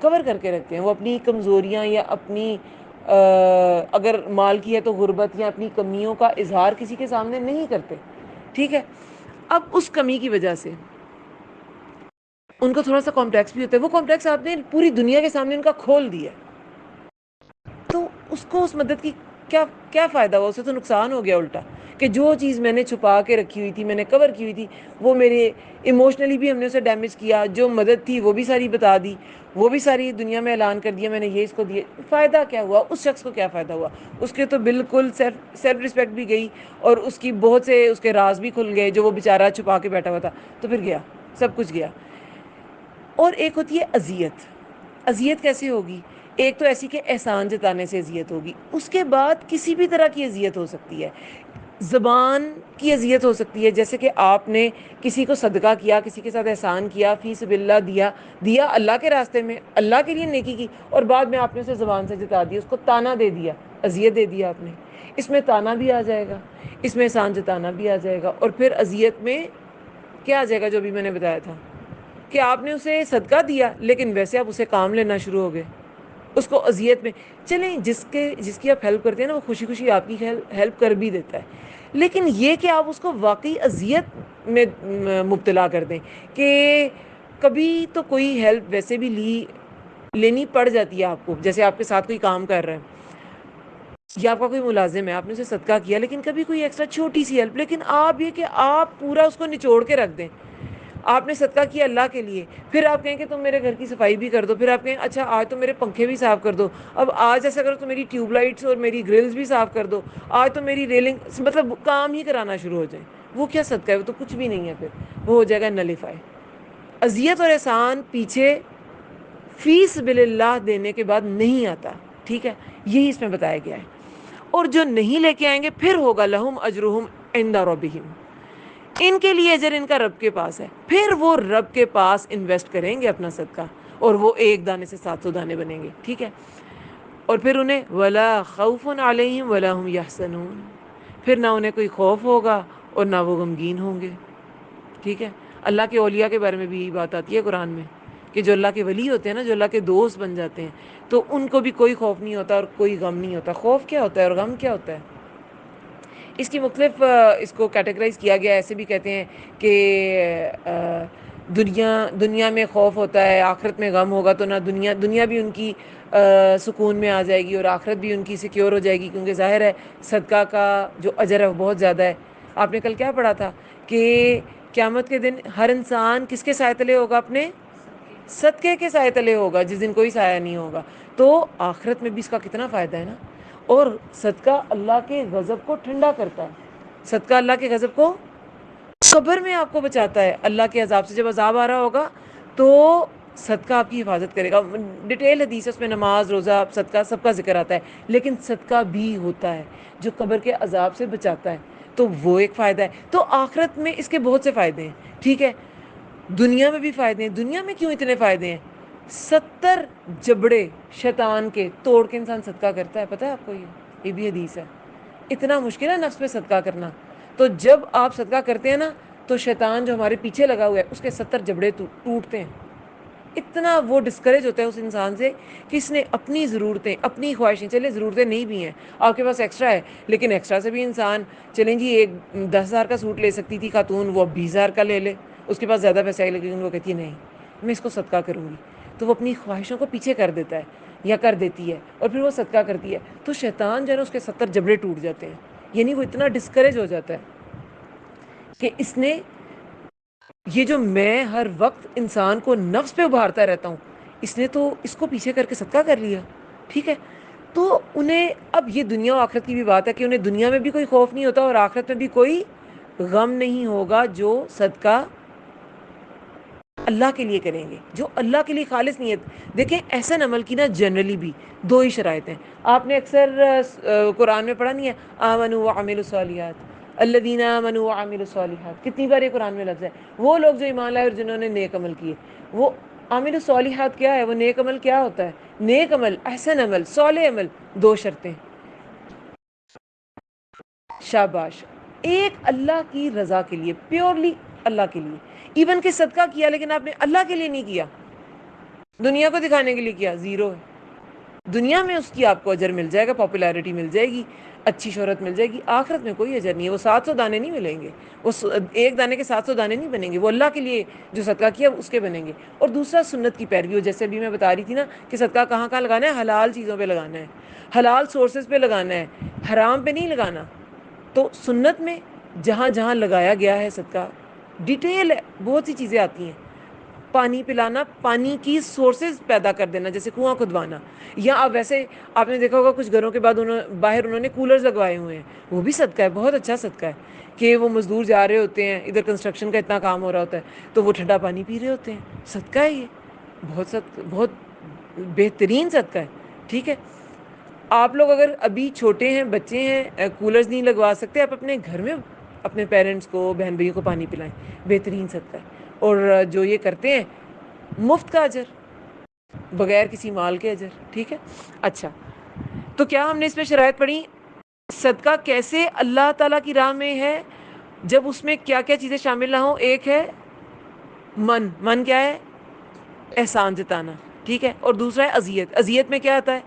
کور کر کے رکھتے ہیں. وہ اپنی کمزوریاں یا اپنی اگر مال کی ہے تو غربت یا اپنی کمیوں کا اظہار کسی کے سامنے نہیں کرتے. ٹھیک ہے. اب اس کمی کی وجہ سے ان کو تھوڑا سا کمپلیکس بھی ہوتا ہے. وہ کمپلیکس آپ نے پوری دنیا کے سامنے ان کا کھول دیا، تو اس کو اس مدد کی کیا فائدہ ہوا؟ اسے تو نقصان ہو گیا الٹا. کہ جو چیز میں نے چھپا کے رکھی ہوئی تھی، میں نے کور کی ہوئی تھی، وہ میرے ایموشنلی بھی ہم نے اسے ڈیمیج کیا. جو مدد تھی وہ بھی ساری بتا دی، وہ بھی ساری دنیا میں اعلان کر دیا میں نے یہ اس کو دیے. فائدہ کیا ہوا؟ اس شخص کو کیا فائدہ ہوا؟ اس کے تو بالکل سیلف رسپیکٹ بھی گئی، اور اس کی بہت سے اس کے راز بھی کھل گئے جو وہ بیچارہ چھپا کے بیٹھا ہوا تھا. تو پھر گیا، سب کچھ گیا. اور ایک ہوتی ہے اذیت. اذیت کیسے ہوگی؟ ایک تو ایسی کہ احسان جتانے سے اذیت ہوگی. اس کے بعد کسی بھی طرح کی اذیت ہو سکتی ہے. زبان کی اذیت ہو سکتی ہے، جیسے کہ آپ نے کسی کو صدقہ کیا، کسی کے ساتھ احسان کیا، فی سبیل اللہ دیا اللہ کے راستے میں، اللہ کے لیے نیکی کی، اور بعد میں آپ نے اسے زبان سے جتا دیا، اس کو تانا دے دیا، اذیت دے دیا آپ نے. اس میں تانا بھی آ جائے گا، اس میں احسان جتانا بھی آ جائے گا. اور پھر اذیت میں کیا آ جائے گا جو بھی میں نے بتایا تھا کہ آپ نے اسے صدقہ دیا لیکن ویسے آپ اسے کام لینا شروع ہو گئے، اس کو اذیت میں. چلیں جس کی آپ ہیلپ کرتے ہیں نا وہ خوشی خوشی آپ کی ہیلپ کر بھی دیتا ہے، لیکن یہ کہ آپ اس کو واقعی اذیت میں مبتلا کر دیں کہ کبھی تو کوئی ہیلپ ویسے بھی لینی پڑ جاتی ہے آپ کو. جیسے آپ کے ساتھ کوئی کام کر رہے ہیں یا آپ کا کوئی ملازم ہے، آپ نے اسے صدقہ کیا، لیکن کبھی کوئی ایکسٹرا چھوٹی سی ہیلپ، لیکن آپ یہ کہ آپ پورا اس کو نچوڑ کے رکھ دیں. آپ نے صدقہ کیا اللہ کے لیے، پھر آپ کہیں کہ تم میرے گھر کی صفائی بھی کر دو، پھر آپ کہیں اچھا آج تو میرے پنکھے بھی صاف کر دو، اب آج ایسا کرو تو میری ٹیوب لائٹس اور میری گرلز بھی صاف کر دو، آج تو میری ریلنگ، مطلب کام ہی کرانا شروع ہو جائیں. وہ کیا صدقہ ہے؟ وہ تو کچھ بھی نہیں ہے. پھر وہ ہو جائے گا نلیفائی. اذیت اور احسان پیچھے فی سبیل اللہ دینے کے بعد نہیں آتا. ٹھیک ہے, یہی اس میں بتایا گیا ہے. اور جو نہیں لے کے آئیں گے پھر ہوگا لہم اجرہم عند ربہم, ان کے لیے اجر ان کا رب کے پاس ہے. پھر وہ رب کے پاس انویسٹ کریں گے اپنا صدقہ, اور وہ ایک دانے سے 700 دانے بنیں گے. ٹھیک ہے, اور پھر انہیں ولا خوف علیہم ولا هم یحزنون, پھر نہ انہیں کوئی خوف ہوگا اور نہ وہ غمگین ہوں گے. ٹھیک ہے, اللہ کے اولیاء کے بارے میں بھی یہی بات آتی ہے قرآن میں کہ جو اللہ کے ولی ہوتے ہیں نا, جو اللہ کے دوست بن جاتے ہیں, تو ان کو بھی کوئی خوف نہیں ہوتا اور کوئی غم نہیں ہوتا. خوف کیا ہوتا ہے اور غم کیا ہوتا ہے, اس کی مختلف اس کو کیٹیگرائز کیا گیا. ایسے بھی کہتے ہیں کہ دنیا میں خوف ہوتا ہے, آخرت میں غم ہوگا, تو نہ دنیا بھی ان کی سکون میں آ جائے گی اور آخرت بھی ان کی سیکیور ہو جائے گی, کیونکہ ظاہر ہے صدقہ کا جو اجر ہے وہ بہت زیادہ ہے. آپ نے کل کیا پڑھا تھا کہ قیامت کے دن ہر انسان کس کے سائے تلے ہوگا, اپنے صدقے کے سائے تلے ہوگا, جس دن کوئی سایہ نہیں ہوگا. تو آخرت میں بھی اس کا کتنا فائدہ ہے نا. اور صدقہ اللہ کے غضب کو ٹھنڈا کرتا ہے. صدقہ اللہ کے غضب کو قبر میں آپ کو بچاتا ہے اللہ کے عذاب سے. جب عذاب آ رہا ہوگا تو صدقہ آپ کی حفاظت کرے گا. ڈیٹیل حدیث ہے, اس میں نماز, روزہ, صدقہ سب کا ذکر آتا ہے, لیکن صدقہ بھی ہوتا ہے جو قبر کے عذاب سے بچاتا ہے. تو وہ ایک فائدہ ہے. تو آخرت میں اس کے بہت سے فائدے ہیں. ٹھیک ہے, دنیا میں بھی فائدے ہیں. دنیا میں کیوں اتنے فائدے ہیں؟ 70 جبڑے شیطان کے توڑ کے انسان صدقہ کرتا ہے. پتہ ہے آپ کو, یہ بھی حدیث ہے. اتنا مشکل ہے نفس پہ صدقہ کرنا. تو جب آپ صدقہ کرتے ہیں نا, تو شیطان جو ہمارے پیچھے لگا ہوا ہے اس کے 70 جبڑے ٹوٹتے ہیں. اتنا وہ ڈسکریج ہوتا ہے اس انسان سے کہ اس نے اپنی ضرورتیں, اپنی خواہشیں, چلے ضرورتیں نہیں بھی ہیں, آپ کے پاس ایکسٹرا ہے, لیکن ایکسٹرا سے بھی انسان, چلیں جی ایک 10,000 کا سوٹ لے سکتی تھی خاتون, وہ 20,000 کا لے لے, اس کے پاس زیادہ پیسے آئے, لیکن وہ کہتی ہے نہیں میں اس کو صدقہ کروں گی. تو وہ اپنی خواہشوں کو پیچھے کر دیتا ہے یا کر دیتی ہے, اور پھر وہ صدقہ کرتی ہے. تو شیطان جو ہے نا اس کے 70 جبڑے ٹوٹ جاتے ہیں. یعنی وہ اتنا ڈسکریج ہو جاتا ہے کہ اس نے یہ جو میں ہر وقت انسان کو نفس پہ ابھارتا رہتا ہوں, اس نے تو اس کو پیچھے کر کے صدقہ کر لیا. ٹھیک ہے, تو انہیں اب یہ دنیا و آخرت کی بھی بات ہے کہ انہیں دنیا میں بھی کوئی خوف نہیں ہوتا اور آخرت میں بھی کوئی غم نہیں ہوگا, جو صدقہ اللہ کے لیے کریں گے, جو اللہ کے لیے خالص نیت. دیکھیں احسن عمل کی نا جنرلی بھی 2 ہی شرائط ہیں. آپ نے اکثر قرآن میں پڑھا نہیں ہے, آمنوا وعملوا الصالحات الذین آمنوا وعملوا الصالحات, کتنی بار یہ قرآن میں لفظ ہے. وہ لوگ جو ایمان لائے اور جنہوں نے نیک عمل کیے. وہ عامل الصالحات کیا ہے, وہ نیک عمل کیا ہوتا ہے؟ نیک عمل, احسن عمل, صالح عمل, 2 شرطیں. شاباش, ایک اللہ کی رضا کے لیے, پیورلی اللہ کے لیے. ایون کہ صدقہ کیا لیکن آپ نے اللہ کے لیے نہیں کیا, دنیا کو دکھانے کے لیے کیا, 0 ہے. دنیا میں اس کی آپ کو اجر مل جائے گا, پاپولیرٹی مل جائے گی, اچھی شہرت مل جائے گی. آخرت میں کوئی اجر نہیں ہے. وہ 700 دانے نہیں ملیں گے, وہ ایک دانے کے 700 دانے نہیں بنیں گے. وہ اللہ کے لیے جو صدقہ کیا اس کے بنیں گے. اور دوسرا سنت کی پیروی ہو, جیسے ابھی میں بتا رہی تھی نا کہ صدقہ کہاں کہاں لگانا ہے, حلال چیزوں پہ لگانا ہے, حلال سورسز پہ لگانا ہے, حرام پہ نہیں لگانا. تو سنت میں جہاں جہاں لگایا گیا ہے صدقہ, ڈیٹیل ہے, بہت سی چیزیں آتی ہیں. پانی پلانا, پانی کی سورسز پیدا کر دینا, جیسے کنواں کھدوانا. یا اب ویسے آپ نے دیکھا ہوگا کچھ گھروں کے بعد باہر انہوں نے کولرز لگوائے ہوئے ہیں, وہ بھی صدقہ ہے, بہت اچھا صدقہ ہے. کہ وہ مزدور جا رہے ہوتے ہیں, ادھر کنسٹرکشن کا اتنا کام ہو رہا ہوتا ہے, تو وہ ٹھنڈا پانی پی رہے ہوتے ہیں. صدقہ ہے یہ, بہت بہترین صدقہ ہے. ٹھیک ہے, آپ لوگ اگر ابھی چھوٹے ہیں, بچے ہیں, کولرز نہیں لگوا سکتے, آپ اپنے گھر میں اپنے پیرنٹس کو, بہن بھائیوں کو پانی پلائیں, بہترین صدقہ ہے. اور جو یہ کرتے ہیں مفت کا اجر, بغیر کسی مال کے اجر. ٹھیک ہے, اچھا تو کیا ہم نے اس میں شرائط پڑھی؟ صدقہ کیسے اللہ تعالیٰ کی راہ میں ہے, جب اس میں کیا کیا چیزیں شامل نہ ہوں. ایک ہے من کیا ہے, احسان جتانا. ٹھیک ہے, اور دوسرا ہے اذیت. اذیت میں کیا آتا ہے,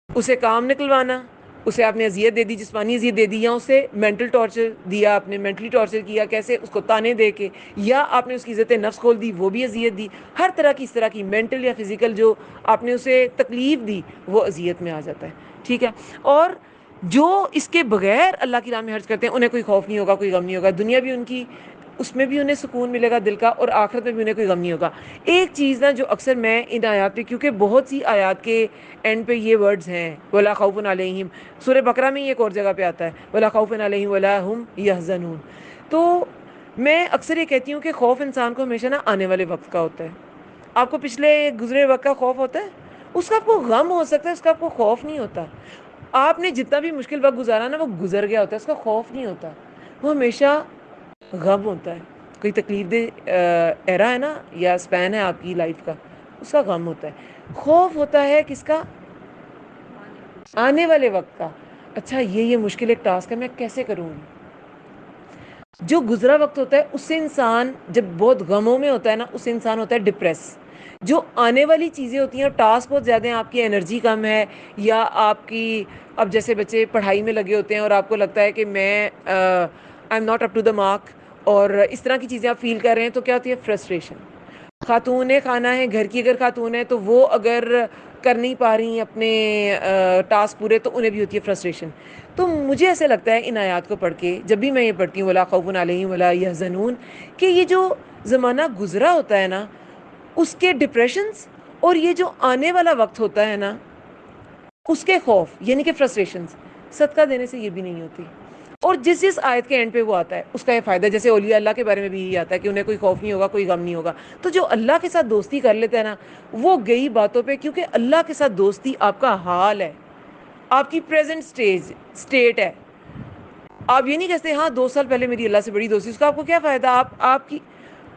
اسے کام نکلوانا, اسے آپ نے اذیت دے دی, جسمانی اذیت دے دی, یا اسے مینٹل ٹارچر دیا, آپ نے مینٹلی ٹارچر کیا, کیسے اس کو تانے دے کے, یا آپ نے اس کی عزت نفس کھول دی, وہ بھی اذیت دی. ہر طرح کی, اس طرح کی مینٹل یا فزیکل جو آپ نے اسے تکلیف دی, وہ اذیت میں آ جاتا ہے. ٹھیک ہے, اور جو اس کے بغیر اللہ کی راہ میں خرچ کرتے ہیں انہیں کوئی خوف نہیں ہوگا, کوئی غم نہیں ہوگا. دنیا بھی ان کی, اس میں بھی انہیں سکون ملے گا دل کا, اور آخرت میں بھی انہیں کوئی غم نہیں ہوگا. ایک چیز نا جو اکثر میں ان آیات پہ, کیونکہ بہت سی آیات کے اینڈ پہ یہ ورڈز ہیں, ولا خوف علیہم, سورہ بقرہ میں ایک اور جگہ پہ آتا ہے ولا خوف علیہم ولا هم یحزنون. تو میں اکثر یہ کہتی ہوں کہ خوف انسان کو ہمیشہ نا آنے والے وقت کا ہوتا ہے. آپ کو پچھلے گزرے وقت کا خوف ہوتا ہے, اس کا آپ کو غم ہو سکتا ہے, اس کا آپ کو خوف نہیں ہوتا. آپ نے جتنا بھی مشکل وقت گزارا نا وہ گزر گیا ہوتا ہے, اس کا خوف نہیں ہوتا, وہ ہمیشہ غم ہوتا ہے. کوئی تکلیف دہ ایرا ہے نا یا اسپین ہے آپ کی لائف کا, اس کا غم ہوتا ہے. خوف ہوتا ہے کس کا؟ آنے والے وقت کا. اچھا یہ مشکل ایک ٹاسک ہے, میں کیسے کروں گی. جو گزرا وقت ہوتا ہے اس سے انسان جب بہت غموں میں ہوتا ہے نا, اس سے انسان ہوتا ہے ڈپریس. جو آنے والی چیزیں ہوتی ہیں اور ٹاسک بہت زیادہ ہیں, آپ کی انرجی کم ہے, یا آپ کی اب جیسے بچے پڑھائی میں لگے ہوتے ہیں اور آپ کو لگتا ہے کہ میں I am not up to the mark, اور اس طرح کی چیزیں آپ فیل کر رہے ہیں, تو کیا ہوتی ہے؟ فرسٹریشن. خاتون خانہ ہے, گھر کی اگر خاتون ہے تو وہ اگر کر نہیں پا رہی ہیں اپنے ٹاسک پورے, تو انہیں بھی ہوتی ہے فرسٹریشن. تو مجھے ایسے لگتا ہے ان آیات کو پڑھ کے, جب بھی میں یہ پڑھتی ہوں ولا خوف علیہم ولا یحزنون, کہ یہ جو زمانہ گزرا ہوتا ہے نا اس کے ڈپریشنز, اور یہ جو آنے والا وقت ہوتا ہے نا اس کے خوف, یعنی کہ فرسٹریشنز, صدقہ دینے سے یہ بھی نہیں ہوتی. اور جس آیت کے اینڈ پہ وہ آتا ہے اس کا یہ فائدہ, جیسے اولیاء اللہ کے بارے میں بھی یہی آتا ہے کہ انہیں کوئی خوف نہیں ہوگا, کوئی غم نہیں ہوگا. تو جو اللہ کے ساتھ دوستی کر لیتا ہے نا, وہ گئی باتوں پہ, کیونکہ اللہ کے ساتھ دوستی آپ کا حال ہے, آپ کی پریزنٹ اسٹیٹ ہے. آپ یہ نہیں کہتے ہاں 2 سال پہلے میری اللہ سے بڑی دوستی, اس کا آپ کو کیا فائدہ؟ آپ کی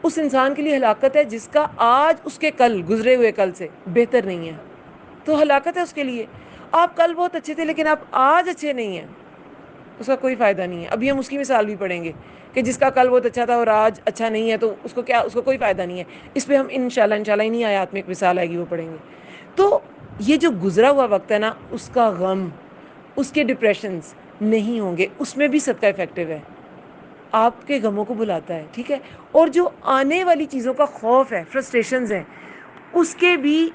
اس انسان کے لیے ہلاکت ہے جس کا آج اس کے کل, گزرے ہوئے کل سے بہتر نہیں ہے, تو ہلاکت ہے اس کے لیے. آپ کل بہت اچھے تھے لیکن آپ آج اچھے نہیں ہیں, اس کا کوئی فائدہ نہیں ہے. ابھی ہم اس کی مثال بھی پڑھیں گے کہ جس کا کل بہت اچھا تھا اور آج اچھا نہیں ہے, تو اس کو کوئی فائدہ نہیں ہے. اس پہ ہم انشاءاللہ انہی آیات میں ایک مثال آئے گی, وہ پڑھیں گے. تو یہ جو گزرا ہوا وقت ہے نا, اس کا غم, اس کے ڈپریشنز نہیں ہوں گے, اس میں بھی صدقہ افیکٹو ہے, آپ کے غموں کو بلاتا ہے, ٹھیک ہے. اور جو آنے والی چیزوں کا خوف ہے, فرسٹریشنز ہیں, اس کے بھی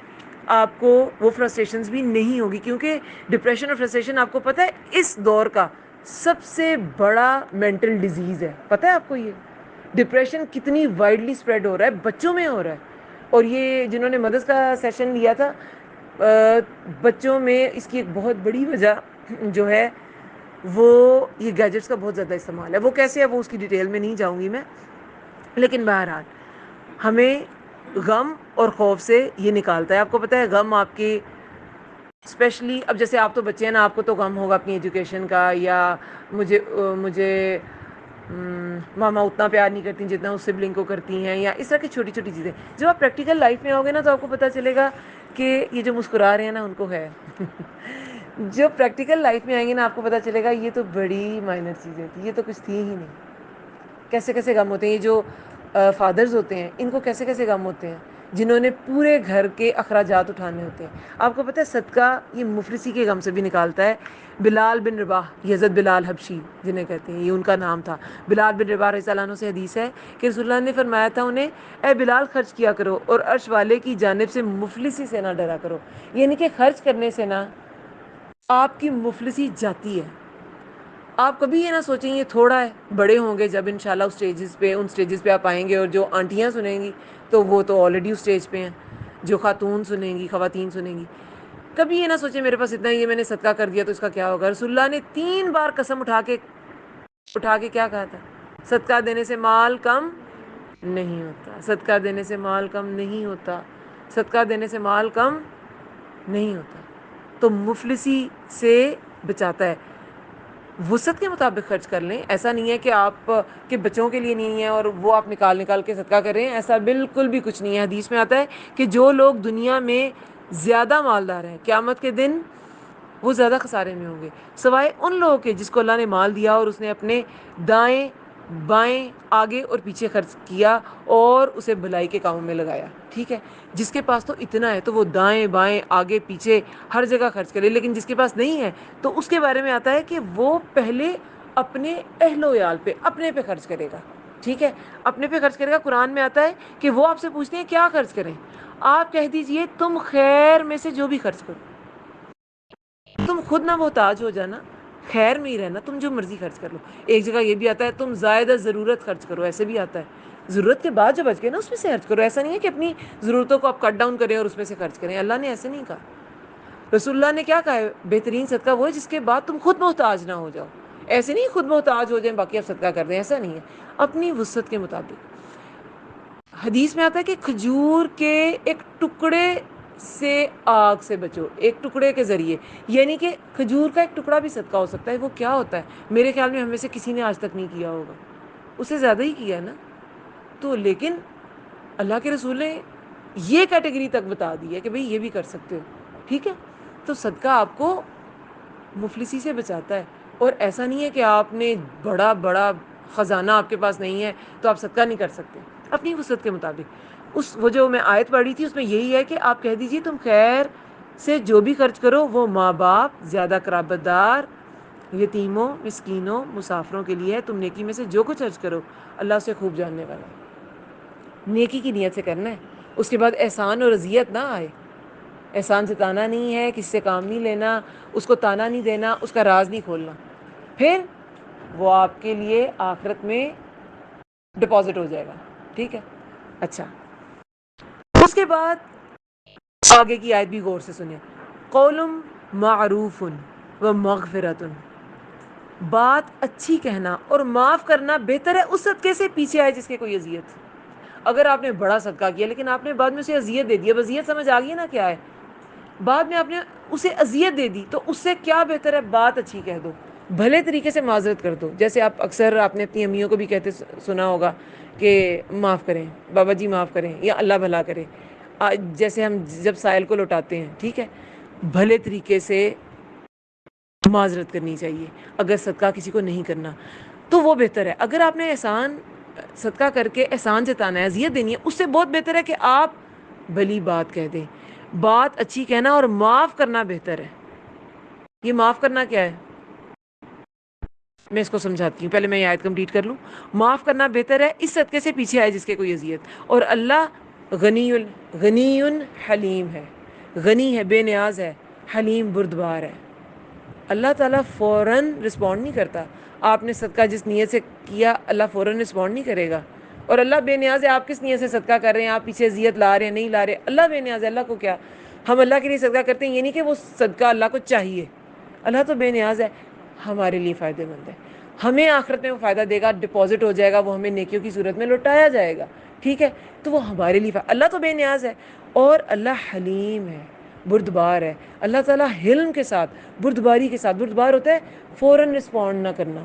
آپ کو وہ فرسٹریشنز بھی نہیں ہوگی, کیونکہ ڈپریشن اور فرسٹریشن آپ کو پتہ ہے اس دور کا سب سے بڑا مینٹل ڈیزیز ہے. پتہ ہے آپ کو یہ ڈپریشن کتنی وائڈلی اسپریڈ ہو رہا ہے, بچوں میں ہو رہا ہے. اور یہ جنہوں نے مدرس کا سیشن لیا تھا, بچوں میں اس کی ایک بہت بڑی وجہ جو ہے وہ یہ گیجٹس کا بہت زیادہ استعمال ہے. وہ کیسے ہے وہ اس کی ڈیٹیل میں نہیں جاؤں گی میں, لیکن بہرحال ہمیں غم اور خوف سے یہ نکالتا ہے. آپ کو پتہ ہے غم آپ کے اسپیشلی, اب جیسے آپ تو بچے ہیں نا, آپ کو تو غم ہوگا اپنی ایجوکیشن کا, یا مجھے ماما اتنا پیار نہیں کرتی جتنا اس سبلنگ کو کرتی ہیں, یا اس طرح کی چھوٹی چھوٹی چیزیں. جب آپ پریکٹیکل لائف میں آؤ گے نا تو آپ کو پتہ چلے گا کہ یہ جو مسکرا رہے ہیں نا ان کو ہے. جو پریکٹیکل لائف میں آئیں گے نا, آپ کو پتہ چلے گا یہ تو بڑی مائنر چیزیں تھی, یہ تو کچھ تھی ہی نہیں. کیسے کیسے غم ہوتے ہیں. یہ جو فادرز ہوتے ہیں ان کو کیسے کیسے غم ہوتے ہیں, جنہوں نے پورے گھر کے اخراجات اٹھانے ہوتے ہیں. آپ کو پتہ ہے صدقہ یہ مفلسی کے غم سے بھی نکالتا ہے. بلال بن رباح, یزد بلال حبشی جنہیں کہتے ہیں, یہ ان کا نام تھا. بلال بن رباح رضی اللہ عنہ سے حدیث ہے کہ رسول اللہ نے فرمایا تھا انہیں, اے بلال خرچ کیا کرو اور عرش والے کی جانب سے مفلسی سے نہ ڈرا کرو. یعنی کہ خرچ کرنے سے نا آپ کی مفلسی جاتی ہے. آپ کبھی یہ نہ سوچیں یہ تھوڑا ہے, بڑے ہوں گے جب انشاءاللہ ان سٹیجز پہ آپ آئیں گے, اور جو آنٹیاں سنیں گی تو وہ تو آلریڈی اس اسٹیج پہ ہیں, جو خواتین سنیں گی. کبھی یہ نہ سوچیں میرے پاس اتنا ہی ہے, میں نے صدقہ کر دیا تو اس کا کیا ہوگا. رسول اللہ نے 3 بار قسم اٹھا کے کیا کہا تھا؟ صدقہ دینے سے مال کم نہیں ہوتا, صدقہ دینے سے مال کم نہیں ہوتا, صدقہ دینے سے مال کم نہیں ہوتا. تو مفلسی سے بچاتا ہے. وسعت کے مطابق خرچ کر لیں. ایسا نہیں ہے کہ آپ کے بچوں کے لیے نہیں ہے اور وہ آپ نکال کے صدقہ کر رہے ہیں, ایسا بالکل بھی کچھ نہیں ہے. حدیث میں آتا ہے کہ جو لوگ دنیا میں زیادہ مالدار ہیں قیامت کے دن وہ زیادہ خسارے میں ہوں گے, سوائے ان لوگوں کے جس کو اللہ نے مال دیا اور اس نے اپنے دائیں بائیں آگے اور پیچھے خرچ کیا اور اسے بھلائی کے کاموں میں لگایا. ٹھیک ہے, جس کے پاس تو اتنا ہے تو وہ دائیں بائیں آگے پیچھے ہر جگہ خرچ کرے. لیکن جس کے پاس نہیں ہے تو اس کے بارے میں آتا ہے کہ وہ پہلے اپنے اہل و عیال پہ, اپنے پہ خرچ کرے گا. ٹھیک ہے, اپنے پہ خرچ کرے گا. قرآن میں آتا ہے کہ وہ آپ سے پوچھتے ہیں کیا خرچ کریں, آپ کہہ دیجئے تم خیر میں سے جو بھی خرچ کرو. تم خود نہ محتاج ہو جانا, خیر میں ہی رہنا, تم جو مرضی خرچ کر لو. ایک جگہ یہ بھی آتا ہے تم زائدہ ضرورت خرچ کرو, ایسے بھی آتا ہے. ضرورت کے بعد جو بچ گئے نا اس میں سے خرچ کرو. ایسا نہیں ہے کہ اپنی ضرورتوں کو آپ کٹ ڈاؤن کریں اور اس میں سے خرچ کریں, اللہ نے ایسے نہیں کہا. رسول اللہ نے کیا کہا ہے, بہترین صدقہ وہ ہے جس کے بعد تم خود محتاج نہ ہو جاؤ. ایسے نہیں خود محتاج ہو جائیں باقی آپ صدقہ کر دیں، ایسا نہیں ہے، اپنی وسعت کے مطابق۔ حدیث میں آتا ہے کہ کھجور کے ایک ٹکڑے سے آگ سے بچو، ایک ٹکڑے کے ذریعے، یعنی کہ کھجور کا ایک ٹکڑا بھی صدقہ ہو سکتا ہے۔ وہ کیا ہوتا ہے؟ میرے خیال میں ہم میں سے کسی نے آج تک نہیں کیا ہوگا، اس سے زیادہ ہی کیا نا۔ تو لیکن اللہ کے رسول نے یہ کیٹیگری تک بتا دی ہے کہ بھئی یہ بھی کر سکتے ہو، ٹھیک ہے؟ تو صدقہ آپ کو مفلسی سے بچاتا ہے، اور ایسا نہیں ہے کہ آپ نے بڑا بڑا خزانہ آپ کے پاس نہیں ہے تو آپ صدقہ نہیں کر سکتے، اپنی وسعت کے مطابق۔ وہ جو میں آیت پڑھی تھی اس میں یہی ہے کہ آپ کہہ دیجئے تم خیر سے جو بھی خرچ کرو وہ ماں باپ، زیادہ قرابت دار، یتیموں، مسکینوں، مسافروں کے لیے ہے، تم نیکی میں سے جو کچھ خرچ کرو اللہ اسے خوب جاننے والا ہے۔ نیکی کی نیت سے کرنا ہے، اس کے بعد احسان اور اذیت نہ آئے۔ احسان جتانا نہیں ہے، کسی سے کام نہیں لینا، اس کو تانا نہیں دینا، اس کا راز نہیں کھولنا، پھر وہ آپ کے لیے آخرت میں ڈپازٹ ہو جائے گا، ٹھیک ہے؟ اچھا، اس کے بعد آگے کی آیت بھی غور سے سنیں۔ قول معروف و مغفرت، بات اچھی کہنا اور معاف کرنا بہتر ہے اس صدقے سے پیچھے آئے جس کے کوئی اذیت۔ اگر آپ نے بڑا صدقہ کیا لیکن آپ نے بعد میں اسے اذیت دے دی، اب اذیت سمجھ آ گئی نا کیا ہے؟ بعد میں آپ نے اسے اذیت دے دی، تو اس سے کیا بہتر ہے؟ بات اچھی کہہ دو، بھلے طریقے سے معذرت کر دو۔ جیسے آپ اکثر آپ نے اپنی امیوں کو بھی کہتے سنا ہوگا کہ معاف کریں بابا جی، معاف کریں، یا اللہ بھلا کرے۔ جیسے ہم جب سائل کو لوٹاتے ہیں، ٹھیک ہے، بھلے طریقے سے معذرت کرنی چاہیے۔ اگر صدقہ کسی کو نہیں کرنا تو وہ بہتر ہے۔ اگر آپ نے احسان صدقہ کر کے احسان جتانا ہے، اذیت دینی ہے، اس سے بہت بہتر ہے کہ آپ بھلی بات کہہ دیں۔ بات اچھی کہنا اور معاف کرنا بہتر ہے۔ یہ معاف کرنا کیا ہے؟ میں اس کو سمجھاتی ہوں، پہلے میں یہ آیت کمپلیٹ کر لوں۔ معاف کرنا بہتر ہے اس صدقے سے پیچھے آئے جس کے کوئی اذیت، اور اللہ غنی حلیم ہے، غنی ہے، بے نیاز ہے، حلیم بردبار ہے۔ اللہ تعالیٰ فوراً رسپونڈ نہیں کرتا۔ آپ نے صدقہ جس نیت سے کیا اللہ فوراً رسپونڈ نہیں کرے گا، اور اللہ بے نیاز ہے۔ آپ کس نیت سے صدقہ کر رہے ہیں؟ آپ پیچھے اذیت لا رہے ہیں، نہیں لا رہے، اللہ بے نیاز ہے۔ اللہ کو کیا، ہم اللہ کے لیے صدقہ کرتے ہیں، یہ نہیں کہ وہ صدقہ اللہ کو چاہیے، اللہ تو بے نیاز ہے، ہمارے لیے فائدہ مند ہے، ہمیں آخرت میں وہ فائدہ دے گا، ڈپازٹ ہو جائے گا، وہ ہمیں نیکیوں کی صورت میں لوٹایا جائے گا، ٹھیک ہے؟ تو وہ ہمارے لیے اللہ تو بے نیاز ہے، اور اللہ حلیم ہے، بردبار ہے۔ اللہ تعالیٰ حلم کے ساتھ، بردباری کے ساتھ، بردبار ہوتا ہے فوراً رسپونڈ نہ کرنا،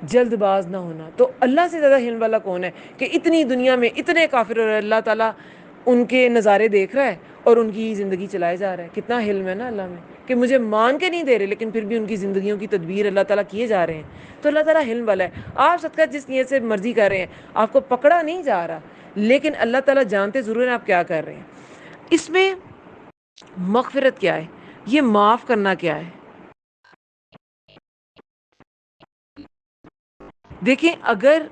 جلد باز نہ ہونا۔ تو اللہ سے زیادہ حلم والا کون ہے کہ اتنی دنیا میں اتنے کافر اور اللہ تعالیٰ ان کے نظارے دیکھ رہا ہے اور ان کی زندگی چلائے جا رہا ہے۔ کتنا حلم ہے نا اللہ میں، کہ مجھے مان کے نہیں دے رہے لیکن پھر بھی ان کی زندگیوں کی تدبیر اللہ تعالیٰ کیے جا رہے ہیں۔ تو اللہ تعالیٰ حلم والا ہے۔ آپ صدقہ جس نیت سے مرضی کر رہے ہیں، آپ کو پکڑا نہیں جا رہا، لیکن اللہ تعالیٰ جانتے ضرور ہیں آپ کیا کر رہے ہیں۔ اس میں مغفرت کیا ہے؟ یہ معاف کرنا کیا ہے؟ دیکھیں، اگر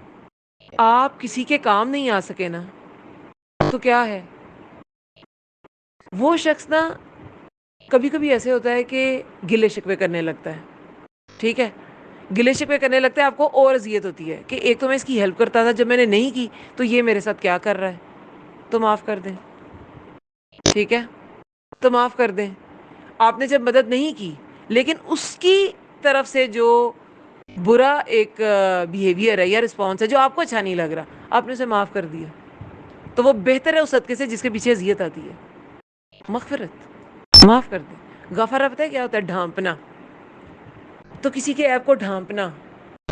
آپ کسی کے کام نہیں آ سکے نا تو کیا ہے، وہ شخص نا کبھی کبھی ایسے ہوتا ہے کہ گلے شکوے کرنے لگتا ہے، ٹھیک ہے، گلے شکوے کرنے لگتا ہے، آپ کو اور اذیت ہوتی ہے کہ ایک تو میں اس کی ہیلپ کرتا تھا، جب میں نے نہیں کی تو یہ میرے ساتھ کیا کر رہا ہے، تو معاف کر دیں، ٹھیک ہے، تو معاف کر دیں۔ آپ نے جب مدد نہیں کی لیکن اس کی طرف سے جو برا ایک بیہیویئر ہے یا رسپانس ہے جو آپ کو اچھا نہیں لگ رہا، آپ نے اسے معاف کر دیا، تو وہ بہتر ہے اس صدقے سے جس کے پیچھے اذیت آتی ہے۔ مغفرت، معاف کر دیں۔ غفرہ پتہ ہے کیا ہوتا ہے؟ ڈھانپنا، تو کسی کے عیب کو ڈھانپنا۔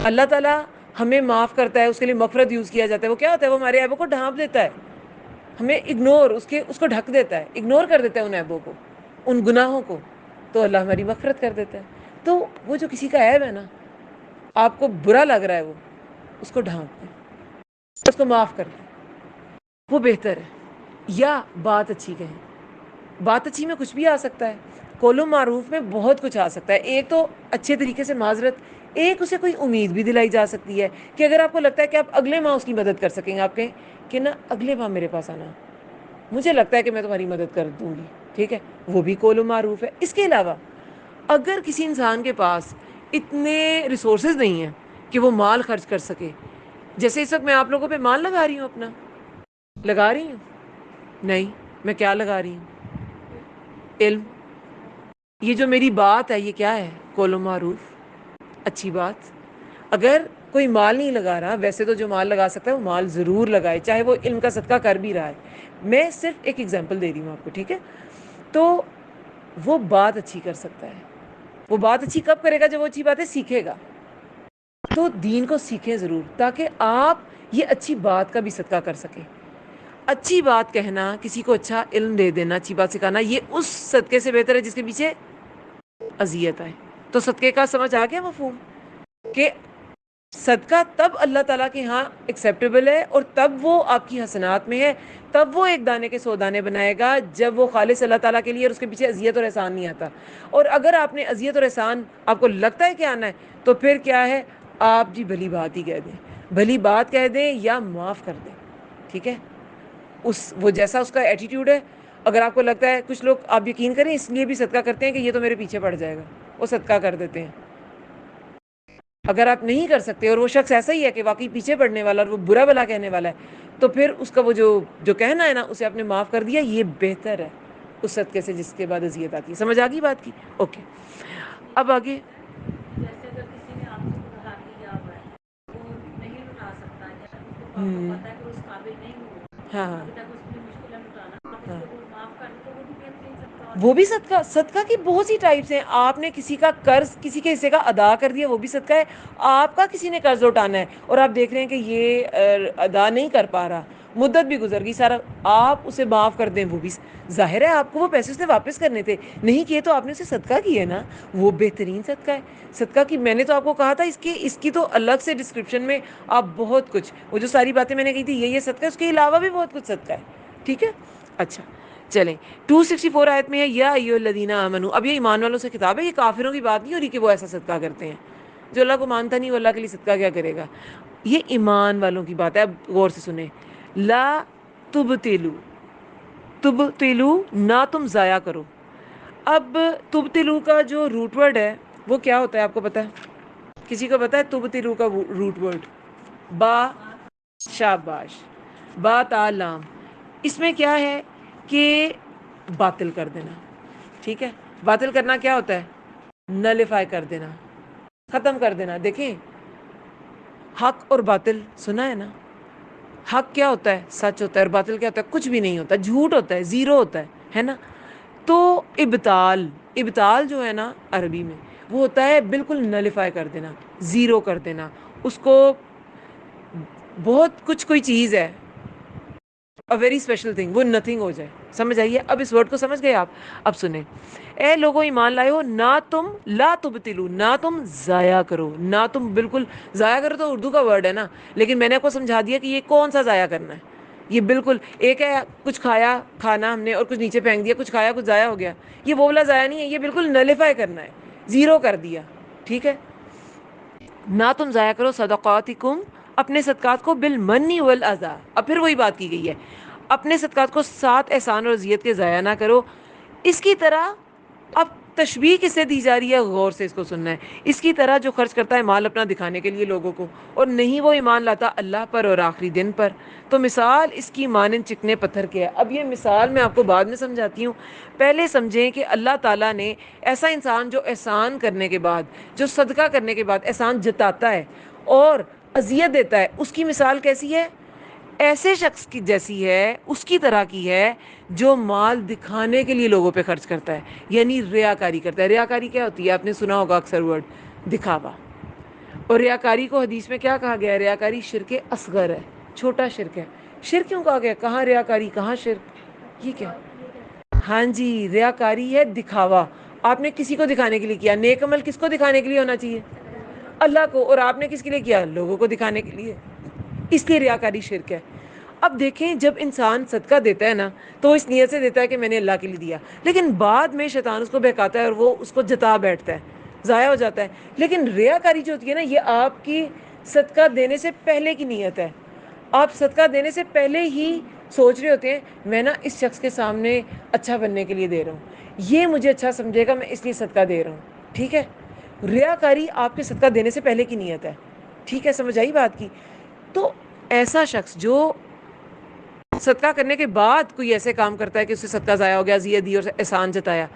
اللہ تعالیٰ ہمیں معاف کرتا ہے، اس کے لیے مغفرت یوز کیا جاتا ہے، وہ کیا ہوتا ہے؟ وہ ہمارے عیبوں کو ڈھانپ دیتا ہے، ہمیں اگنور اس کو ڈھک دیتا ہے، اگنور کر دیتا ہے ان عیبوں کو، ان گناہوں کو، تو اللہ ہماری مغفرت کر دیتا ہے۔ تو وہ جو کسی کا عیب ہے نا، آپ کو برا لگ رہا ہے، وہ اس کو ڈھانپ دیں، اس کو معاف کر دیں، وہ بہتر ہے۔ یا بات اچھی کہیں، بات اچھی میں کچھ بھی آ سکتا ہے، قول و معروف میں بہت کچھ آ سکتا ہے۔ ایک تو اچھے طریقے سے معذرت، ایک اسے کوئی امید بھی دلائی جا سکتی ہے کہ اگر آپ کو لگتا ہے کہ آپ اگلے ماہ اس کی مدد کر سکیں گے، آپ کہیں کہ نا اگلے ماہ میرے پاس آنا، مجھے لگتا ہے کہ میں تمہاری مدد کر دوں گی، ٹھیک ہے، وہ بھی قول و معروف ہے۔ اس کے علاوہ اگر کسی انسان کے پاس اتنے ریسورسز نہیں ہیں کہ وہ مال خرچ کر سکے، جیسے اس وقت میں آپ لوگوں پہ مال لگا رہی ہوں، اپنا لگا رہی ہوں، نہیں، میں کیا لگا رہی ہوں؟ علم۔ یہ جو میری بات ہے یہ کیا ہے؟ قول و معروف۔ اچھی بات. اگر کوئی مال نہیں لگا رہا، ویسے تو جو مال لگا سکتا ہے وہ مال ضرور لگائے، چاہے وہ علم کا صدقہ کر بھی رہا ہے. میں صرف ایک ایگزامپل دے رہی ہوں آپ کو، ٹھیک ہے؟ تو وہ بات اچھی کر سکتا ہے. وہ بات اچھی کب کرے گا؟ جب وہ اچھی باتیں سیکھے گا. تو دین کو سیکھیں ضرور، تاکہ آپ یہ اچھی بات کا بھی صدقہ کر سکیں. اچھی بات کہنا، کسی کو اچھا علم دے دینا، اچھی بات سکھانا، یہ اس صدقے سے بہتر ہے جس کے پیچھے اذیت آئے. تو صدقے کا سمجھ آ گیا مفہوم؟ کہ صدقہ تب اللہ تعالیٰ کے ہاں ایکسیپٹیبل ہے، اور تب وہ آپ کی حسنات میں ہے، تب وہ ایک دانے کے 100 دانے بنائے گا، جب وہ خالص اللہ تعالیٰ کے لیے اور اس کے پیچھے اذیت اور احسان نہیں آتا. اور اگر آپ نے اذیت اور احسان آپ کو لگتا ہے کہ آنا ہے، تو پھر کیا ہے؟ آپ جی بھلی بات ہی کہہ دیں، بھلی بات کہہ دیں یا معاف کر دیں. ٹھیک ہے؟ وہ جیسا اس کا ایٹیٹیوڈ ہے. اگر آپ کو لگتا ہے، کچھ لوگ آپ یقین کریں اس لیے بھی صدقہ کرتے ہیں کہ یہ تو میرے پیچھے پڑ جائے گا، وہ صدقہ کر دیتے ہیں. اگر آپ نہیں کر سکتے اور وہ شخص ایسا ہی ہے کہ واقعی پیچھے پڑنے والا اور وہ برا بلا کہنے والا ہے، تو پھر اس کا وہ جو کہنا ہے نا، اسے آپ نے معاف کر دیا، یہ بہتر ہے اس صدقے سے جس کے بعد اذیت آتی ہے. سمجھ آ گئی بات کی؟ اوکے. اب آگے. جیسے اگر کسی نے آپ سے ادھار لیا ہوا ہے، وہ نہیں لٹا سکتا، یا اس کو پتہ ہے کہ اس قابل نہیں ہو، ہاں ہاں ابھی تک اس کی مشکل ہے لٹانا، آپ اس ہاں. کو معاف کر دیں تو وہ بھی بہترین صدقہ ہو وہ بھی جائے گا. صدقہ کی بہت سی ٹائپس ہیں. آپ نے کسی کا قرض، کسی کے حصے کا ادا کر دیا، وہ بھی صدقہ ہے. آپ کا کسی نے قرض اٹھانا ہے اور آپ دیکھ رہے ہیں کہ یہ ادا نہیں کر پا رہا، مدت بھی گزر گئی سارا، آپ اسے معاف کر دیں، وہ بھی ظاہر ہے آپ کو وہ پیسے اسے واپس کرنے تھے، نہیں کیے تو آپ نے اسے صدقہ کیا ہے نا، وہ بہترین صدقہ ہے. صدقہ کی میں نے تو آپ کو کہا تھا اس کی تو الگ سے ڈسکرپشن میں آپ بہت کچھ، وہ جو ساری باتیں میں نے کہی تھی یہ صدقہ ہے، اس کے علاوہ بھی بہت کچھ صدقہ ہے. ٹھیک ہے؟ اچھا چلیں. 264 آیت میں ہے یا ایھا الذین آمنوا. اب یہ ایمان والوں سے خطاب ہے، یہ کافروں کی بات نہیں ہو رہی کہ وہ ایسا صدقہ کرتے ہیں. جو اللہ کو مانتا نہیں وہ اللہ کے لیے صدقہ کیا کرے گا؟ یہ ایمان والوں کی بات ہے. اب غور سے سنیں. لا تبتلوا، تبتلوا نہ تم ضائع کرو. اب تبتلوا کا جو روٹ ورڈ ہے وہ کیا ہوتا ہے؟ آپ کو پتہ ہے؟ کسی کو پتہ ہے تبتلوا کا روٹ ورڈ؟ با، شاباش، با تا لام. اس میں کیا ہے کہ باطل کر دینا. ٹھیک ہے؟ باطل کرنا کیا ہوتا ہے؟ نلیفائی کر دینا، ختم کر دینا. دیکھیں، حق اور باطل سنا ہے نا؟ حق کیا ہوتا ہے؟ سچ ہوتا ہے. اور باطل کیا ہوتا ہے؟ کچھ بھی نہیں ہوتا، جھوٹ ہوتا ہے، زیرو ہوتا ہے نا؟ تو ابطال، ابطال جو ہے نا عربی میں، وہ ہوتا ہے بالکل نلیفائی کر دینا، زیرو کر دینا. اس کو بہت کچھ، کوئی چیز ہے a very special thing، وہ نتھنگ ہو جائے. سمجھ آئیے؟ اب اس ورڈ کو سمجھ گئے آپ؟ اب سنیں. اے لوگوں ایمان لائے ہو، نہ تم لا تبتلوا، نہ تم ضائع کرو، نہ تم بالکل ضائع کرو. تو اردو کا ورڈ ہے نا، لیکن میں نے آپ کو سمجھا دیا کہ یہ کون سا ضائع کرنا ہے. یہ بالکل ایک ہے، کچھ کھانا ہم نے اور کچھ نیچے پھینک دیا، کچھ کھایا کچھ ضائع ہو گیا. یہ وہ والا ضائع نہیں ہے، یہ بالکل نلیفائی کرنا ہے، زیرو کر دیا. ٹھیک ہے؟ نہ تم ضائع کرو صدقاتکم، اپنے صدقات کو، بالمن والاذی. اب پھر وہی بات کی گئی ہے، اپنے صدقات کو ساتھ احسان اور اذیت کے ضائع نہ کرو. اس کی طرح اب تشبیہ کس سے دی جا رہی ہے؟ غور سے اس کو سننا ہے. اس کی طرح جو خرچ کرتا ہے مال اپنا دکھانے کے لیے لوگوں کو، اور نہیں وہ ایمان لاتا اللہ پر اور آخری دن پر، تو مثال اس کی مانند چکنے پتھر کے ہے. اب یہ مثال میں آپ کو بعد میں سمجھاتی ہوں. پہلے سمجھیں کہ اللہ تعالیٰ نے ایسا انسان جو احسان کرنے کے بعد، جو صدقہ کرنے کے بعد احسان جتاتا ہے اور اذیت دیتا ہے، اس کی مثال کیسی ہے؟ ایسے شخص کی جیسی ہے، اس کی طرح کی ہے جو مال دکھانے کے لیے لوگوں پہ خرچ کرتا ہے، یعنی ریاکاری کرتا ہے. ریاکاری کیا ہوتی ہے؟ آپ نے سنا ہوگا اکثر ورڈ دکھاوا. اور ریاکاری کو حدیث میں کیا کہا گیا ہے؟ ریاکاری شرک اصغر ہے، چھوٹا شرک ہے. شرک کیوں کہا گیا؟ کہاں ریاکاری، کہاں شرک؟ یہ کیا؟ ہاں جی، ریاکاری ہے دکھاوا. آپ نے کسی کو دکھانے کے لیے کیا. نیک عمل کس کو دکھانے کے لیے ہونا چاہیے؟ اللہ کو. اور آپ نے کس کے لیے کیا؟ لوگوں کو دکھانے کے لیے. اس لیے ریاکاری شرک ہے. اب دیکھیں، جب انسان صدقہ دیتا ہے نا، تو اس نیت سے دیتا ہے کہ میں نے اللہ کے لیے دیا، لیکن بعد میں شیطان اس کو بہکاتا ہے اور وہ اس کو جتا بیٹھتا ہے، ضائع ہو جاتا ہے. لیکن ریاکاری جو ہوتی ہے نا، یہ آپ کی صدقہ دینے سے پہلے کی نیت ہے. آپ صدقہ دینے سے پہلے ہی سوچ رہے ہوتے ہیں میں نا اس شخص کے سامنے اچھا بننے کے لیے دے رہا ہوں، یہ مجھے اچھا سمجھے گا، میں اس لیے صدقہ دے رہا ہوں. ٹھیک ہے؟ ریاکاری آپ کے صدقہ دینے سے پہلے کی نیت ہے. ٹھیک ہے؟ سمجھ آئی بات کی؟ تو ایسا شخص جو صدقہ کرنے کے بعد کوئی ایسے کام کرتا ہے کہ اس سے صدقہ ضائع ہو گیا، اذیت دی اور احسان جتایا،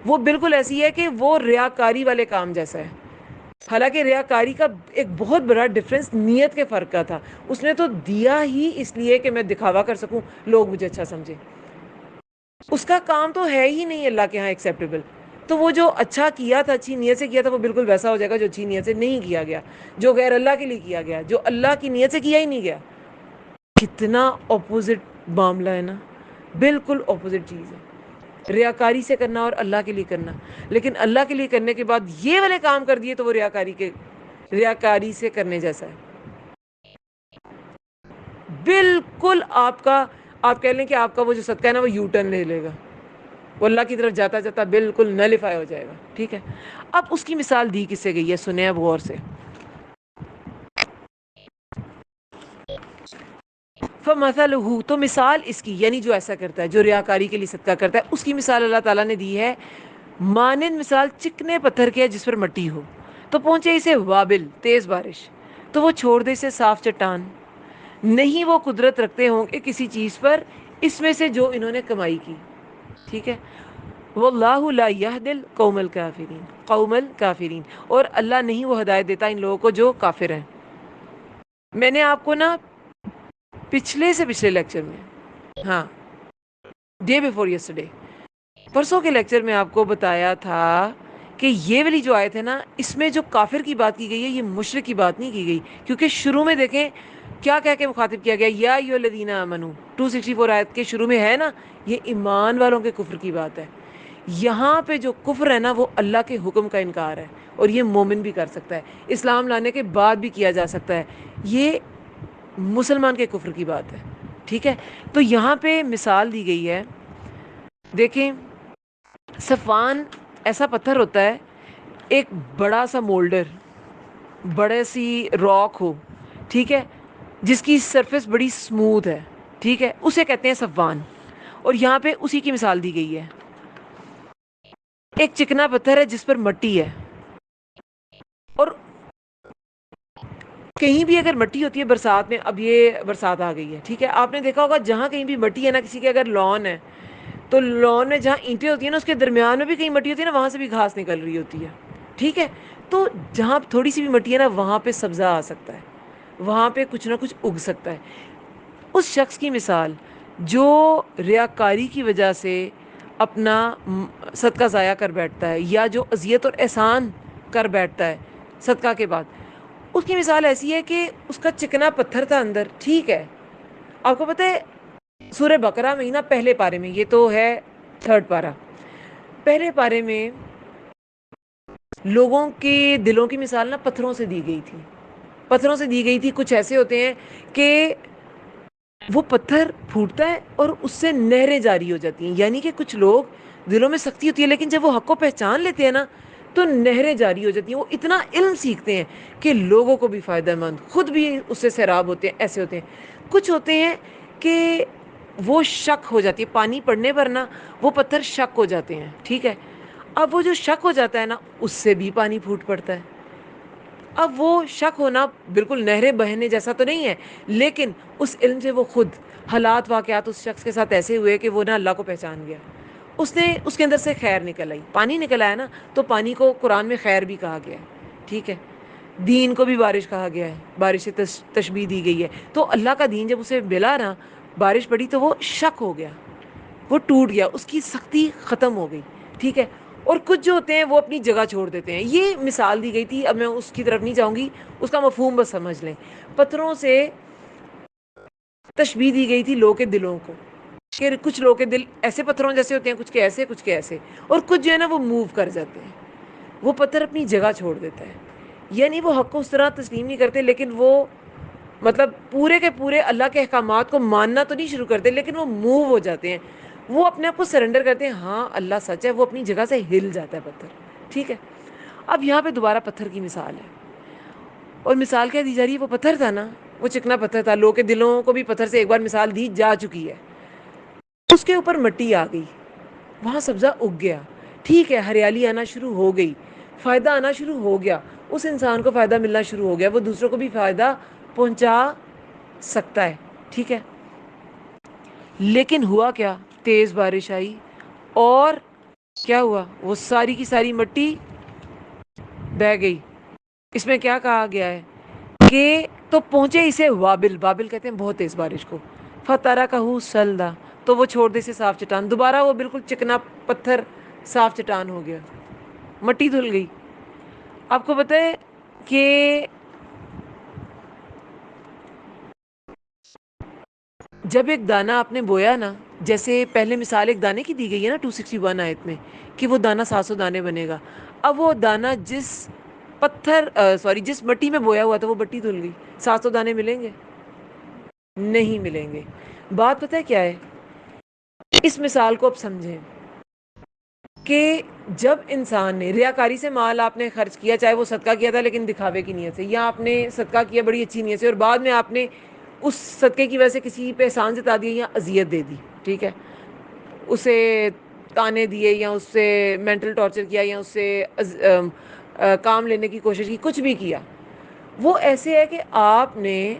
وہ بالکل ایسی ہے کہ وہ ریاکاری والے کام جیسا ہے. حالانکہ ریاکاری کا ایک بہت بڑا ڈفرینس نیت کے فرق کا تھا. اس نے تو دیا ہی اس لیے کہ میں دکھاوا کر سکوں، لوگ مجھے اچھا سمجھیں. اس کا کام تو ہے ہی نہیں اللہ کے ہاں ایکسیپٹیبل. تو وہ جو اچھا کیا تھا، اچھی نیت سے کیا تھا، وہ بالکل ویسا ہو جائے گا جو اچھی نیت سے نہیں کیا گیا، جو غیر اللہ کے لیے کیا گیا، جو اللہ کی نیت سے کیا ہی نہیں گیا. کتنا اپوزٹ معاملہ ہے نا، بالکل اپوزٹ چیز ہے ریاکاری سے کرنا اور اللہ کے لیے کرنا. لیکن اللہ کے لیے کرنے کے بعد یہ والے کام کر دیے تو وہ ریاکاری سے کرنے جیسا ہے. بالکل آپ کہہ لیں کہ آپ کا وہ جو صدقہ ہے نا وہ یو ٹرن لے لے گا، وہ اللہ کی طرف جاتا جاتا بالکل نلیفائی ہو جائے گا. ٹھیک ہے، اب اس کی مثال دی کس سے گئی ہے، سنیں اب غور سے. فَمَثَلُهُ، تو مثال اس کی، یعنی جو ایسا کرتا ہے، جو ریاکاری کے لیے صدقہ کرتا ہے، اس کی مثال اللہ تعالیٰ نے دی ہے مانند مثال چکنے پتھر کے جس پر مٹی ہو. تو پہنچے اسے وابل، تیز بارش، تو وہ چھوڑ دے اسے صاف چٹان. نہیں وہ قدرت رکھتے ہوں کہ کسی چیز پر اس میں سے جو انہوں نے کمائی کی. ٹھیک ہے، واللہ لا یہدی القوم الکافرین، قوم الکافرین، اور اللہ نہیں وہ ہدایت دیتا ان لوگوں کو جو کافر ہیں. میں نے آپ کو نا پچھلے لیکچر میں، ہاں، ڈے بیفور یسٹرڈے، پرسوں کے لیکچر میں آپ کو بتایا تھا کہ یہ والی جو آیت ہے نا، اس میں جو کافر کی بات کی گئی ہے، یہ مشرک کی بات نہیں کی گئی. کیونکہ شروع میں دیکھیں کیا کہہ کے مخاطب کیا گیا، یا ایھا الذین آمنو، 264 آیت کے شروع میں ہے نا، یہ ایمان والوں کے کفر کی بات ہے. یہاں پہ جو کفر ہے نا، وہ اللہ کے حکم کا انکار ہے، اور یہ مومن بھی کر سکتا ہے، اسلام لانے کے بعد بھی کیا جا سکتا ہے. یہ مسلمان کے کفر کی بات ہے. ٹھیک ہے، تو یہاں پہ مثال دی گئی ہے. دیکھیں، صفوان ایسا پتھر ہوتا ہے، ایک بڑا سا مولڈر، بڑے سی راک ہو، ٹھیک ہے، جس کی سرفیس بڑی سموتھ ہے. ٹھیک ہے، اسے کہتے ہیں صفوان. اور یہاں پہ اسی کی مثال دی گئی ہے. ایک چکنا پتھر ہے جس پر مٹی ہے، اور کہیں بھی اگر مٹی ہوتی ہے برسات میں، اب یہ برسات آ گئی ہے، ٹھیک ہے، آپ نے دیکھا ہوگا جہاں کہیں بھی مٹی ہے نا، کسی کے اگر لان ہے تو لان میں جہاں اینٹیں ہوتی ہیں نا، اس کے درمیان میں بھی کہیں مٹی ہوتی ہے نا، وہاں سے بھی گھاس نکل رہی ہوتی ہے. ٹھیک ہے، تو جہاں تھوڑی سی بھی مٹی ہے نا، وہاں پہ سبزہ آ سکتا ہے، وہاں پہ کچھ نہ کچھ اگ سکتا ہے. اس شخص کی مثال جو ریاکاری کی وجہ سے اپنا صدقہ ضائع کر بیٹھتا ہے، یا جو اذیت اور احسان کر بیٹھتا ہے صدقہ کے بعد، اس کی مثال ایسی ہے کہ اس کا چکنا پتھر تھا اندر. ٹھیک ہے، آپ کو پتہ ہے سورہ بقرہ میں ہی نا، پہلے پارے میں، یہ تو ہے 3rd پارہ، پہلے پارے میں لوگوں کے دلوں کی مثال نا پتھروں سے دی گئی تھی. پتھروں سے دی گئی تھی. کچھ ایسے ہوتے ہیں کہ وہ پتھر پھوٹتا ہے اور اس سے نہریں جاری ہو جاتی ہیں. یعنی کہ کچھ لوگ دلوں میں سختی ہوتی ہے، لیکن جب وہ حق کو پہچان لیتے ہیں نا، تو نہریں جاری ہو جاتی ہیں. وہ اتنا علم سیکھتے ہیں کہ لوگوں کو بھی فائدہ مند، خود بھی اس سے سیراب ہوتے ہیں. ایسے ہوتے ہیں. کچھ ہوتے ہیں کہ وہ شک ہو جاتی ہے، پانی پڑنے پر نا وہ پتھر شک ہو جاتے ہیں. ٹھیک ہے، اب وہ جو شک ہو جاتا ہے نا، اس سے بھی پانی پھوٹ پڑتا ہے. اب وہ شک ہونا بالکل نہریں بہنے جیسا تو نہیں ہے، لیکن اس علم سے وہ خود حالات واقعات اس شخص کے ساتھ ایسے ہوئے کہ وہ نہ اللہ کو پہچان گیا. اس کے اندر سے خیر نکل آئی، پانی نکل آیا نا. تو پانی کو قرآن میں خیر بھی کہا گیا ہے. ٹھیک ہے، دین کو بھی بارش کہا گیا ہے، بارش سے تشبیہ دی گئی ہے. تو اللہ کا دین جب اسے ملا نا، بارش پڑی تو وہ شک ہو گیا، وہ ٹوٹ گیا، اس کی سختی ختم ہو گئی. ٹھیک ہے، اور کچھ جو ہوتے ہیں وہ اپنی جگہ چھوڑ دیتے ہیں. یہ مثال دی گئی تھی، اب میں اس کی طرف نہیں جاؤں گی، اس کا مفہوم بس سمجھ لیں. پتھروں سے تشبیہ دی گئی تھی لوگوں کے دلوں کو، کہ کچھ لوگوں کے دل ایسے پتھروں جیسے ہوتے ہیں، کچھ کے ایسے، کچھ کے ایسے، اور کچھ جو ہے نا وہ موو کر جاتے ہیں. وہ پتھر اپنی جگہ چھوڑ دیتا ہے. یعنی وہ حق کو اس طرح تسلیم نہیں کرتے، لیکن وہ مطلب پورے کے پورے اللہ کے احکامات کو ماننا تو نہیں شروع کرتے، لیکن وہ موو ہو جاتے ہیں، وہ اپنے آپ کو سرنڈر کرتے ہیں. ہاں اللہ سچ ہے، وہ اپنی جگہ سے ہل جاتا ہے پتھر. ٹھیک ہے، اب یہاں پہ دوبارہ پتھر کی مثال ہے، اور مثال کیا دی جا رہی ہے؟ وہ پتھر تھا نا، وہ چکنا پتھر تھا. لوگوں کے دلوں کو بھی پتھر سے ایک بار مثال دی جا چکی ہے. اس کے اوپر مٹی آ گئی، وہاں سبزہ اگ گیا. ٹھیک ہے، ہریالی آنا شروع ہو گئی، فائدہ آنا شروع ہو گیا، اس انسان کو فائدہ ملنا شروع ہو گیا، وہ دوسروں کو بھی فائدہ پہنچا سکتا ہے. ٹھیک ہے، لیکن ہوا کیا؟ تیز بارش آئی، اور کیا ہوا؟ وہ ساری کی ساری مٹی بہہ گئی. اس میں کیا کہا گیا ہے کہ تو پہنچے اسے وابل، وابل کہتے ہیں بہت تیز بارش کو، فترکہ سلدا، تو وہ چھوڑ دے اسے صاف چٹان، دوبارہ وہ بالکل چکنا پتھر صاف چٹان ہو گیا، مٹی دھل گئی۔ آپ کو پتہ ہے کہ جب ایک دانہ آپ نے بویا نا، جیسے پہلے مثال ایک دانے کی دی گئی ہے نا 261 آیت میں کہ وہ دانہ 700 دانے بنے گا، اب وہ دانہ جس مٹی میں بویا ہوا تھا وہ مٹی دھل گئی، 700 دانے ملیں گے؟ نہیں ملیں گے۔ بات پتہ ہے کیا ہے، اس مثال کو اب سمجھیں کہ جب انسان نے ریاکاری سے مال آپ نے خرچ کیا، چاہے وہ صدقہ کیا تھا لیکن دکھاوے کی نیت سے، یا آپ نے صدقہ کیا بڑی اچھی نیت سے اور بعد میں آپ نے اس صدقے کی وجہ سے کسی پہ احسان جتا دیا یا اذیت دے دی، ٹھیک ہے، اسے تانے دیے یا اس سے مینٹل ٹارچر کیا یا اس سے کام لینے کی کوشش کی، کچھ بھی کیا، وہ ایسے ہے کہ آپ نے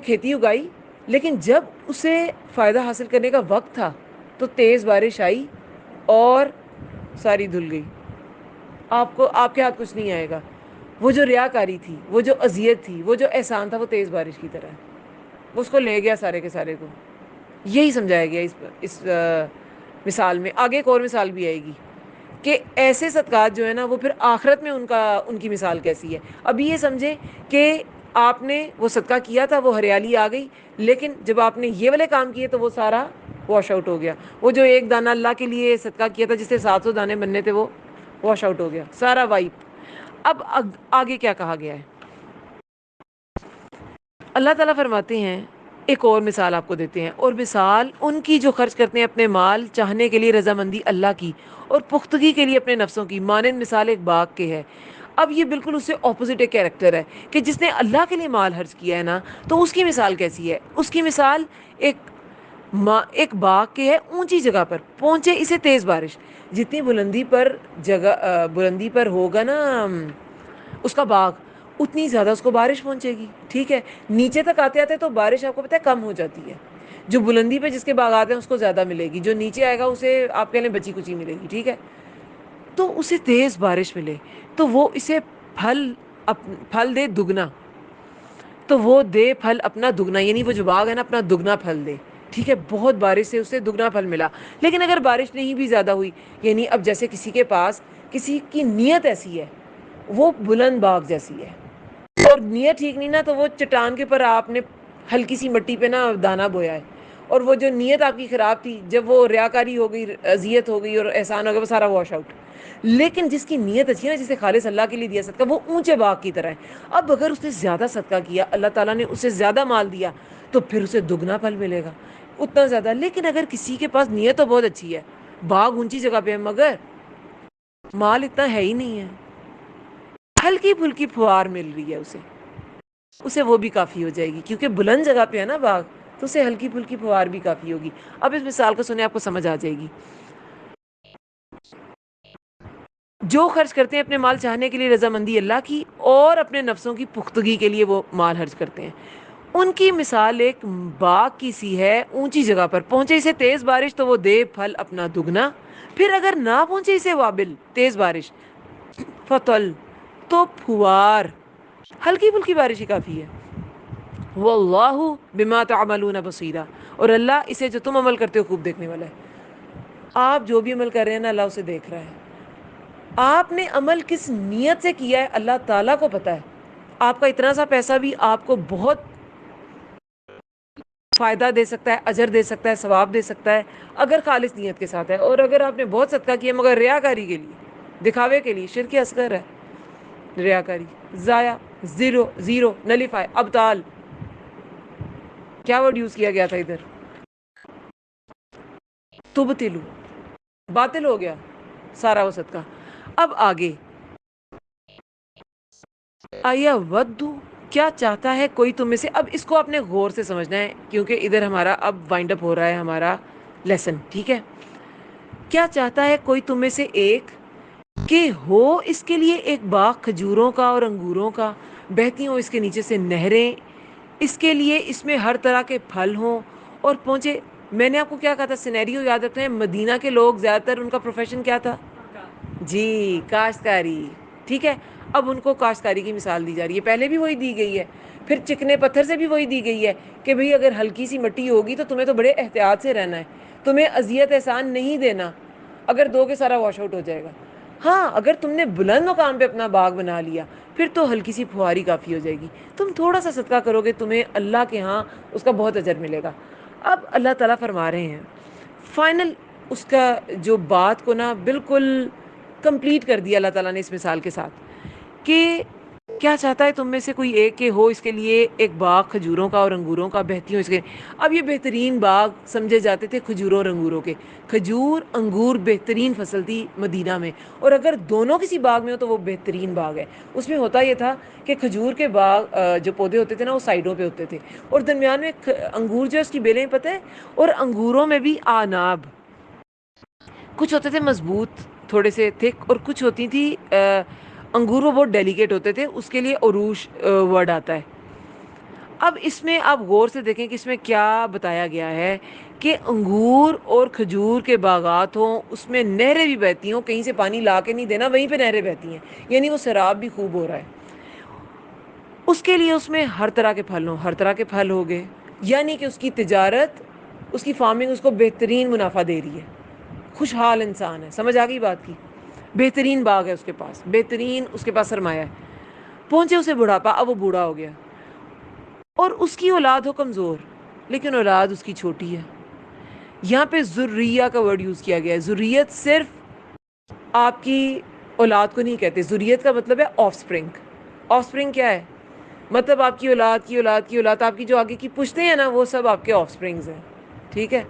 کھیتی اگائی لیکن جب اسے فائدہ حاصل کرنے کا وقت تھا تو تیز بارش آئی اور ساری دھل گئی، آپ کے ہاتھ کچھ نہیں آئے گا۔ وہ جو ریاکاری تھی، وہ جو اذیت تھی، وہ جو احسان تھا، وہ تیز بارش کی طرح ہے، وہ اس کو لے گیا سارے کے سارے کو۔ یہی سمجھایا گیا اس مثال میں۔ آگے ایک اور مثال بھی آئے گی کہ ایسے صدقات جو ہے نا وہ پھر آخرت میں ان کی مثال کیسی ہے۔ ابھی یہ سمجھیں کہ آپ نے وہ صدقہ کیا تھا، وہ ہریالی آ گئی، لیکن جب آپ نے یہ والے کام کیے تو وہ سارا واش آؤٹ ہو گیا۔ وہ جو ایک دانہ اللہ کے لیے صدقہ کیا تھا جس سے 700 دانے بننے تھے، وہ واش آؤٹ ہو گیا، سارا وائپ۔ اب آگے کیا کہا گیا ہے، اللہ تعالیٰ فرماتے ہیں، ایک اور مثال آپ کو دیتے ہیں، اور مثال ان کی جو خرچ کرتے ہیں اپنے مال چاہنے کے لیے رضامندی اللہ کی اور پختگی کے لیے اپنے نفسوں کی، مانند مثال ایک باغ کے ہے۔ اب یہ بالکل اس سے اپوزٹ ایک کیریکٹر ہے کہ جس نے اللہ کے لیے مال خرچ کیا ہے نا، تو اس کی مثال کیسی ہے؟ اس کی مثال ایک باغ کے ہے، اونچی جگہ پر پہنچے اسے تیز بارش، جتنی بلندی پر ہوگا نا اس کا باغ، اتنی زیادہ اس کو بارش پہنچے گی، ٹھیک ہے۔ نیچے تک آتے آتے تو بارش آپ کو پتہ ہے کم ہو جاتی ہے، جو بلندی پہ جس کے باغات ہیں اس کو زیادہ ملے گی، جو نیچے آئے گا اسے آپ کہہ لیں بچی کچی ملے گی، ٹھیک ہے۔ تو اسے تیز بارش ملے تو وہ اسے پھل دے دگنا، تو وہ دے پھل اپنا دگنا، یعنی وہ جو باغ ہے نا اپنا دگنا پھل دے، ٹھیک ہے، بہت بارش سے اسے دگنا پھل ملا۔ لیکن اگر بارش نہیں بھی زیادہ ہوئی، یعنی اب جیسے کسی کے پاس کسی کی نیت ایسی ہے، وہ بلند باغ جیسی ہے اور نیت ٹھیک نہیں نا، تو وہ چٹان کے پر آپ نے ہلکی سی مٹی پہ نا دانہ بویا ہے، اور وہ جو نیت آپ کی خراب تھی، جب وہ ریاکاری ہو گئی، اذیت ہو گئی اور احسان ہو گیا، وہ سارا واش آؤٹ۔ لیکن جس کی نیت اچھی ہے نا، جسے خالص اللہ کے لیے دیا صدقہ، وہ اونچے باغ کی طرح ہے۔ اب اگر اس نے زیادہ صدقہ کیا، اللہ تعالیٰ نے اسے زیادہ مال دیا، تو پھر اسے دگنا پھل ملے گا، اتنا زیادہ۔ لیکن اگر کسی کے پاس نیت تو بہت اچھی ہے، باغ اونچی جگہ پہ ہے، مگر مال اتنا ہے ہی نہیں ہے، ہلکی پھلکی پھوار مل رہی ہے اسے وہ بھی کافی ہو جائے گی، کیونکہ بلند جگہ پہ ہے نا باغ، تو اسے ہلکی پھلکی پھوار بھی کافی ہوگی۔ اب اس مثال کو سنیں، آپ کو سمجھ آ جائے گی۔ جو خرچ کرتے ہیں اپنے مال چاہنے کے لیے رضامندی اللہ کی اور اپنے نفسوں کی پختگی کے لیے وہ مال خرچ کرتے ہیں، ان کی مثال ایک باغ کی سی ہے، اونچی جگہ پر پہنچے اسے تیز بارش تو وہ دے پھل اپنا دگنا، پھر اگر نہ پہنچے اسے وابل تیز بارش، فتل، تو پھوار، ہلکی پھلکی بارش ہی کافی ہے۔ واللہ بما تعملون بصیرہ، اور اللہ اسے جو تم عمل کرتے ہو خوب دیکھنے والا ہے۔ آپ جو بھی عمل کر رہے ہیں نا، اللہ اسے دیکھ رہا ہے۔ آپ نے عمل کس نیت سے کیا ہے اللہ تعالیٰ کو پتہ ہے۔ آپ کا اتنا سا پیسہ بھی آپ کو بہت فائدہ دے سکتا ہے، اجر دے سکتا ہے، ثواب دے سکتا ہے اگر خالص نیت کے ساتھ ہے، اور اگر آپ نے بہت صدقہ کیا مگر ریاکاری کے لیے، دکھاوے کے لیے، شرک اصغر ہے، ریاکاری، ضائع، زیرو، نلیفائی، ابطال، کیا ورڈ یوز کیا گیا تھا ادھر، تبتلو، باطل ہو گیا سارا وہ صدقہ۔ اب آگے، آیا ودو، کیا چاہتا ہے کوئی تم میں سے، اب اس کو آپ نے غور سے سمجھنا ہے کیونکہ ادھر ہمارا اب وائنڈ اپ ہو رہا ہے ہمارا لیسن، ٹھیک ہے۔ کیا چاہتا ہے کوئی تم میں سے ایک کہ ہو اس کے لیے ایک باغ کھجوروں کا اور انگوروں کا، بہتی ہوں اس کے نیچے سے نہریں، اس کے لیے اس میں ہر طرح کے پھل ہوں، اور پہنچے، میں نے آپ کو کیا کہا تھا سینیریو یاد رکھتے ہیں، مدینہ کے لوگ زیادہ تر ان کا پروفیشن کیا تھا؟ جی، کاشتکاری۔ ٹھیک ہے. اب ان کو کاشتکاری کی مثال دی جا رہی ہے. پہلے بھی وہی دی گئی ہے, پھر چکنے پتھر سے بھی وہی دی گئی ہے کہ بھئی اگر ہلکی سی مٹی ہوگی تو تمہیں تو بڑے احتیاط سے رہنا ہے, تمہیں اذیت احسان نہیں دینا, اگر دو کے سارا واش آؤٹ ہو جائے گا. ہاں اگر تم نے بلند مقام پہ اپنا باغ بنا لیا پھر تو ہلکی سی پھواری کافی ہو جائے گی. تم تھوڑا سا صدقہ کرو گے, تمہیں اللہ کے ہاں اس کا بہت اجر ملے گا. اب اللہ تعالیٰ فرما رہے ہیں فائنل اس کا جو بات کو نا بالکل کمپلیٹ کر دیا اللہ تعالیٰ نے اس مثال کے ساتھ, کہ کیا چاہتا ہے تم میں سے کوئی ایک کہ ہو اس کے لیے ایک باغ کھجوروں کا اور انگوروں کا بہتی ہوں اس کے. اب یہ بہترین باغ سمجھے جاتے تھے کھجوروں اور انگوروں کے. کھجور انگور بہترین فصل تھی مدینہ میں, اور اگر دونوں کسی باغ میں ہو تو وہ بہترین باغ ہے. اس میں ہوتا یہ تھا کہ کھجور کے باغ جو پودے ہوتے تھے نا وہ سائڈوں پہ ہوتے تھے, اور درمیان میں انگور جو ہے اس کی بیلیں پتہ ہے, اور انگوروں میں بھی آناب کچھ ہوتے تھے مضبوط تھوڑے سے تھک, اور کچھ ہوتی تھی انگور وہ بہت ڈیلیکیٹ ہوتے تھے, اس کے لیے عروش ورڈ آتا ہے. اب اس میں آپ غور سے دیکھیں کہ اس میں کیا بتایا گیا ہے کہ انگور اور کھجور کے باغات ہوں, اس میں نہریں بھی بہتی ہوں, کہیں سے پانی لا کے نہیں دینا, وہیں پہ نہریں بہتی ہیں, یعنی وہ سیراب بھی خوب ہو رہا ہے. اس کے لیے اس میں ہر طرح کے پھل ہوں, ہر طرح کے پھل ہو گئے, یعنی کہ اس کی تجارت, اس کی فارمنگ اس کو بہترین منافع دے رہی ہے. خوشحال انسان ہے, سمجھ آ گئی بات کی. بہترین باغ ہے اس کے پاس, بہترین اس کے پاس سرمایہ ہے. پہنچے اسے بڑھاپا, اب وہ بوڑھا ہو گیا, اور اس کی اولاد ہو کمزور, لیکن اولاد اس کی چھوٹی ہے. یہاں پہ ذریہ کا ورڈ یوز کیا گیا ہے. ذریت صرف آپ کی اولاد کو نہیں کہتے, ذریت کا مطلب ہے آف سپرنگ. آف سپرنگ کیا ہے؟ مطلب آپ کی اولاد کی اولاد کی اولاد, آپ کی جو آگے کی پشتے ہیں نا وہ سب آپ کے آف سپرنگز ہیں. ٹھیک ہے,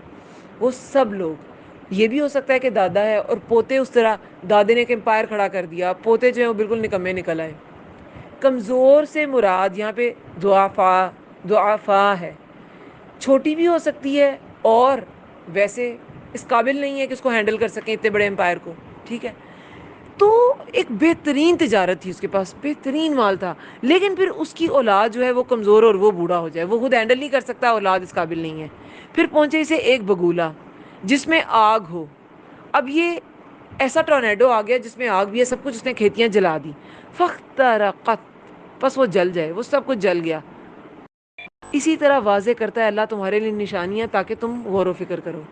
وہ سب لوگ. یہ بھی ہو سکتا ہے کہ دادا ہے اور پوتے, اس طرح دادے نے ایک امپائر کھڑا کر دیا, پوتے جو ہیں وہ بالکل نکمے نکل آئے. کمزور سے مراد یہاں پہ ضعفاء ہے. چھوٹی بھی ہو سکتی ہے اور ویسے اس قابل نہیں ہے کہ اس کو ہینڈل کر سکیں اتنے بڑے امپائر کو. ٹھیک ہے, تو ایک بہترین تجارت تھی اس کے پاس, بہترین مال تھا, لیکن پھر اس کی اولاد جو ہے وہ کمزور اور وہ بوڑھا ہو جائے, وہ خود ہینڈل نہیں کر سکتا, اولاد اس قابل نہیں ہے. پھر پہنچے اسے ایک بگولا جس میں آگ ہو. اب یہ ایسا ٹورنیڈو آ گیا جس میں آگ بھی ہے, سب کچھ اس نے کھیتیاں جلا دی. فاخترقت, بس وہ جل جائے, وہ سب کچھ جل گیا. اسی طرح واضح کرتا ہے اللہ تمہارے لیے نشانیاں تاکہ تم غور و فکر کرو.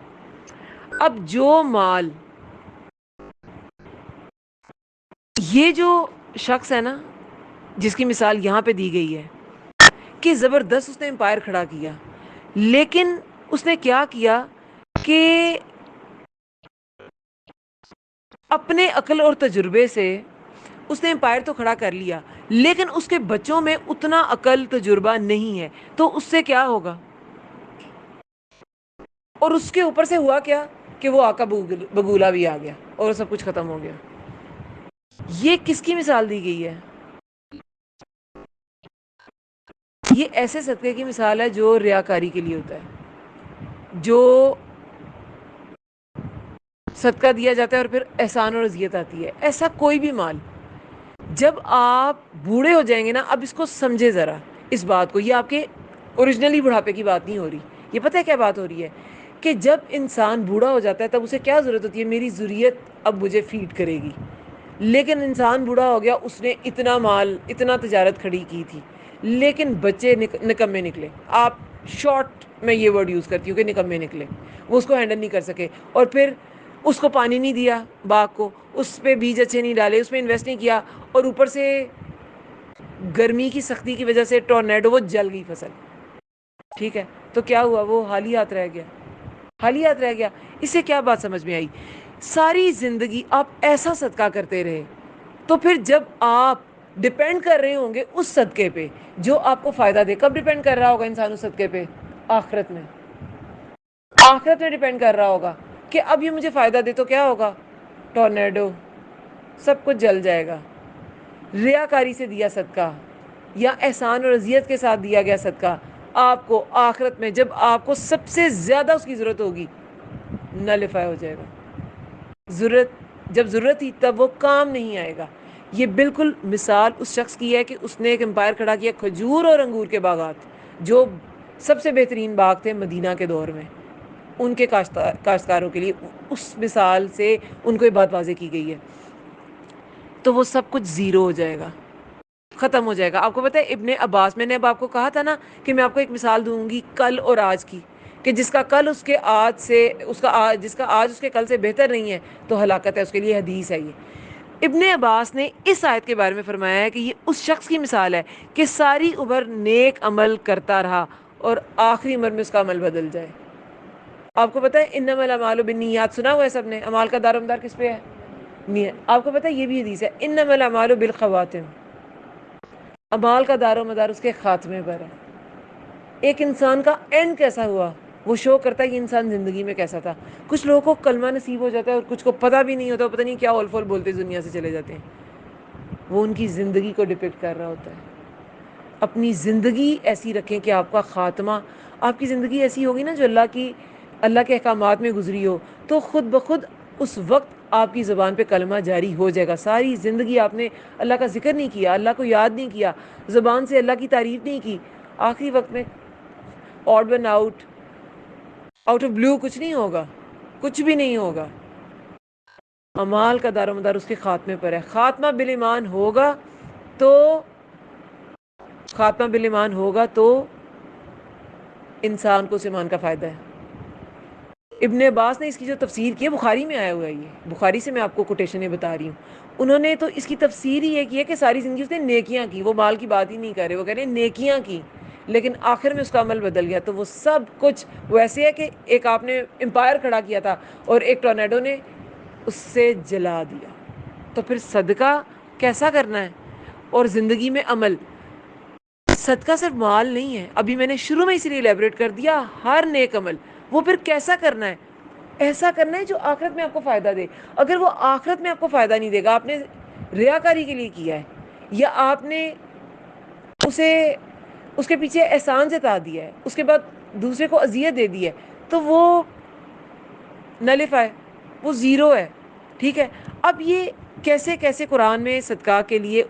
اب جو مال, یہ جو شخص ہے نا جس کی مثال یہاں پہ دی گئی ہے کہ زبردست اس نے امپائر کھڑا کیا, لیکن اس نے کیا کیا کہ اپنے عقل اور تجربے سے اس نے امپائر تو کھڑا کر لیا, لیکن اس کے بچوں میں اتنا عقل تجربہ نہیں ہے, تو اس سے کیا ہوگا؟ اور اس کے اوپر سے ہوا کیا کہ وہ آقا بگولا بھی آ گیا اور سب کچھ ختم ہو گیا. یہ کس کی مثال دی گئی ہے؟ یہ ایسے صدقے کی مثال ہے جو ریاکاری کے لیے ہوتا ہے, جو صدقہ دیا جاتا ہے اور پھر احسان اور اذیت آتی ہے. ایسا کوئی بھی مال, جب آپ بوڑھے ہو جائیں گے نا, اب اس کو سمجھے ذرا اس بات کو, یہ آپ کے اوریجنلی بڑھاپے کی بات نہیں ہو رہی, یہ پتہ ہے کیا بات ہو رہی ہے کہ جب انسان بوڑھا ہو جاتا ہے تب اسے کیا ضرورت ہوتی ہے, میری ضروریت اب مجھے فیڈ کرے گی. لیکن انسان بوڑھا ہو گیا, اس نے اتنا مال اتنا تجارت کھڑی کی تھی, لیکن بچے نکمے نکلے. آپ شارٹ میں یہ ورڈ یوز کرتی ہوں کہ نکمے نکلے, وہ اس کو ہینڈل نہیں کر سکے, اور پھر اس کو پانی نہیں دیا باغ کو, اس پہ بیج اچھے نہیں ڈالے, اس پہ انویسٹ نہیں کیا, اور اوپر سے گرمی کی سختی کی وجہ سے ٹورنیڈو وہ جل گئی فصل. ٹھیک ہے, تو کیا ہوا؟ وہ خالی ہاتھ رہ گیا, خالی ہاتھ رہ گیا. اس سے کیا بات سمجھ میں آئی؟ ساری زندگی آپ ایسا صدقہ کرتے رہے, تو پھر جب آپ ڈپینڈ کر رہے ہوں گے اس صدقے پہ جو آپ کو فائدہ دے, کب ڈپینڈ کر رہا ہوگا انسان اس صدقے پہ؟ آخرت میں. آخرت میں ڈپینڈ کر رہا ہوگا کہ اب یہ مجھے فائدہ دے تو کیا ہوگا؟ ٹورنیڈو, سب کچھ جل جائے گا. ریاکاری سے دیا صدقہ یا احسان اور اذیت کے ساتھ دیا گیا صدقہ, آپ کو آخرت میں جب آپ کو سب سے زیادہ اس کی ضرورت ہوگی نلیفائی ہو جائے گا. جب ضرورت ہی تب وہ کام نہیں آئے گا. یہ بالکل مثال اس شخص کی ہے کہ اس نے ایک امپائر کھڑا کیا کھجور اور انگور کے باغات, جو سب سے بہترین باغ تھے مدینہ کے دور میں ان کے کاشتکاروں کے لیے. اس مثال سے ان کو یہ بات واضح کی گئی ہے. تو وہ سب کچھ زیرو ہو جائے گا، ختم ہو جائے گا. آپ کو پتہ ہے ابن عباس، میں نے اب آپ کو کہا تھا نا کہ میں آپ کو ایک مثال دوں گی کل اور آج کی، کہ جس کا کل اس کے آج سے جس کا آج اس کے کل سے بہتر نہیں ہے تو ہلاکت ہے اس کے لیے. حدیث ہے یہ. ابن عباس نے اس آیت کے بارے میں فرمایا ہے کہ یہ اس شخص کی مثال ہے کہ ساری عمر نیک عمل کرتا رہا اور آخری عمر میں اس کا عمل بدل جائے. آپ کو پتہ ہے انما الاعمال بالنیات، سنا ہوا ہے سب نے؟ اعمال کا دار و مدار کس پہ ہے؟ نیت. آپ کو پتہ ہے یہ بھی حدیث ہے انما الاعمال بالخواتم، اعمال کا دار و مدار اس کے خاتمے پر ہے. ایک انسان کا اینڈ کیسا ہوا وہ شو کرتا ہے یہ انسان زندگی میں کیسا تھا. کچھ لوگوں کو کلمہ نصیب ہو جاتا ہے اور کچھ کو پتہ بھی نہیں ہوتا، پتہ نہیں کیا اول فول بولتے دنیا سے چلے جاتے ہیں. وہ ان کی زندگی کو ڈپکٹ کر رہا ہوتا ہے. اپنی زندگی ایسی رکھیں کہ آپ کا خاتمہ، آپ کی زندگی ایسی ہوگی نا جو اللہ کے احکامات میں گزری ہو، تو خود بخود اس وقت آپ کی زبان پہ کلمہ جاری ہو جائے گا. ساری زندگی آپ نے اللہ کا ذکر نہیں کیا، اللہ کو یاد نہیں کیا، زبان سے اللہ کی تعریف نہیں کی، آخری وقت میں odd one out of believe کچھ نہیں ہوگا، کچھ بھی نہیں ہوگا. اعمال کا دار و مدار اس کے خاتمے پر ہے. خاتمہ بالایمان ہوگا تو انسان کو اس ایمان کا فائدہ ہے. ابن عباس نے اس کی جو تفسیر کی ہے، بخاری میں آیا ہوا ہے، یہ بخاری سے میں آپ کو کوٹیشنیں بتا رہی ہوں. انہوں نے تو اس کی تفسیر ہی یہ کی ہے کہ ساری زندگی اس نے نیکیاں کی. وہ مال کی بات ہی نہیں کر رہے، وہ کہہ رہے ہیں نیکیاں کی، لیکن آخر میں اس کا عمل بدل گیا. تو وہ سب کچھ ویسے ہے کہ ایک آپ نے امپائر کھڑا کیا تھا اور ایک ٹورنیڈو نے اس سے جلا دیا. تو پھر صدقہ کیسا کرنا ہے؟ اور زندگی میں عمل. صدقہ صرف مال نہیں ہے، ابھی میں نے شروع میں اسی لیے الیبوریٹ کر دیا. ہر نیک عمل وہ پھر کیسا کرنا ہے؟ ایسا کرنا ہے جو آخرت میں آپ کو فائدہ دے. اگر وہ آخرت میں آپ کو فائدہ نہیں دے گا، آپ نے ریاکاری کے لیے کیا ہے یا آپ نے اس کے پیچھے احسان جتا دیا ہے، اس کے بعد دوسرے کو اذیت دے دی ہے، تو وہ نلیفائی، وہ زیرو ہے. ٹھیک ہے. اب یہ کیسے کیسے قرآن میں صدقہ کے لیے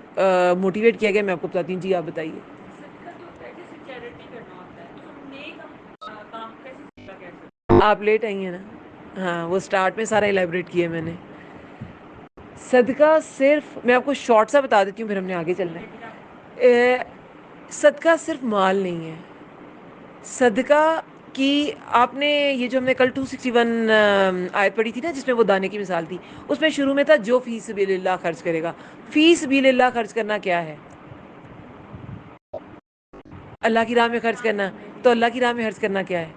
موٹیویٹ کیا گیا میں آپ کو بتاتی ہوں. جی آپ بتائیے. صدقہ جو ہوتا ہے جیسے چیریٹی کرنا ہوتا ہے، تو ہم نیک کام کیسے صدقہ کہہ سکتے آپ لیٹ آئی ہیں نا؟ ہاں، وہ سٹارٹ میں سارا الیبوریٹ کیا میں نے. صدقہ صرف، میں آپ کو شارٹ سا بتا دیتی ہوں پھر ہم نے آگے چلنا ہیں؟ لیکن ہے. صدقہ صرف مال نہیں ہے. صدقہ کی آپ نے یہ جو ہم نے کل 261 آیت پڑھی تھی نا جس میں وہ دانے کی مثال تھی، اس میں شروع میں تھا جو فی سبیل اللہ خرچ کرے گا. فی سبیل اللہ خرچ کرنا کیا ہے؟ اللہ کی راہ میں خرچ کرنا. تو اللہ کی راہ میں خرچ کرنا کیا ہے؟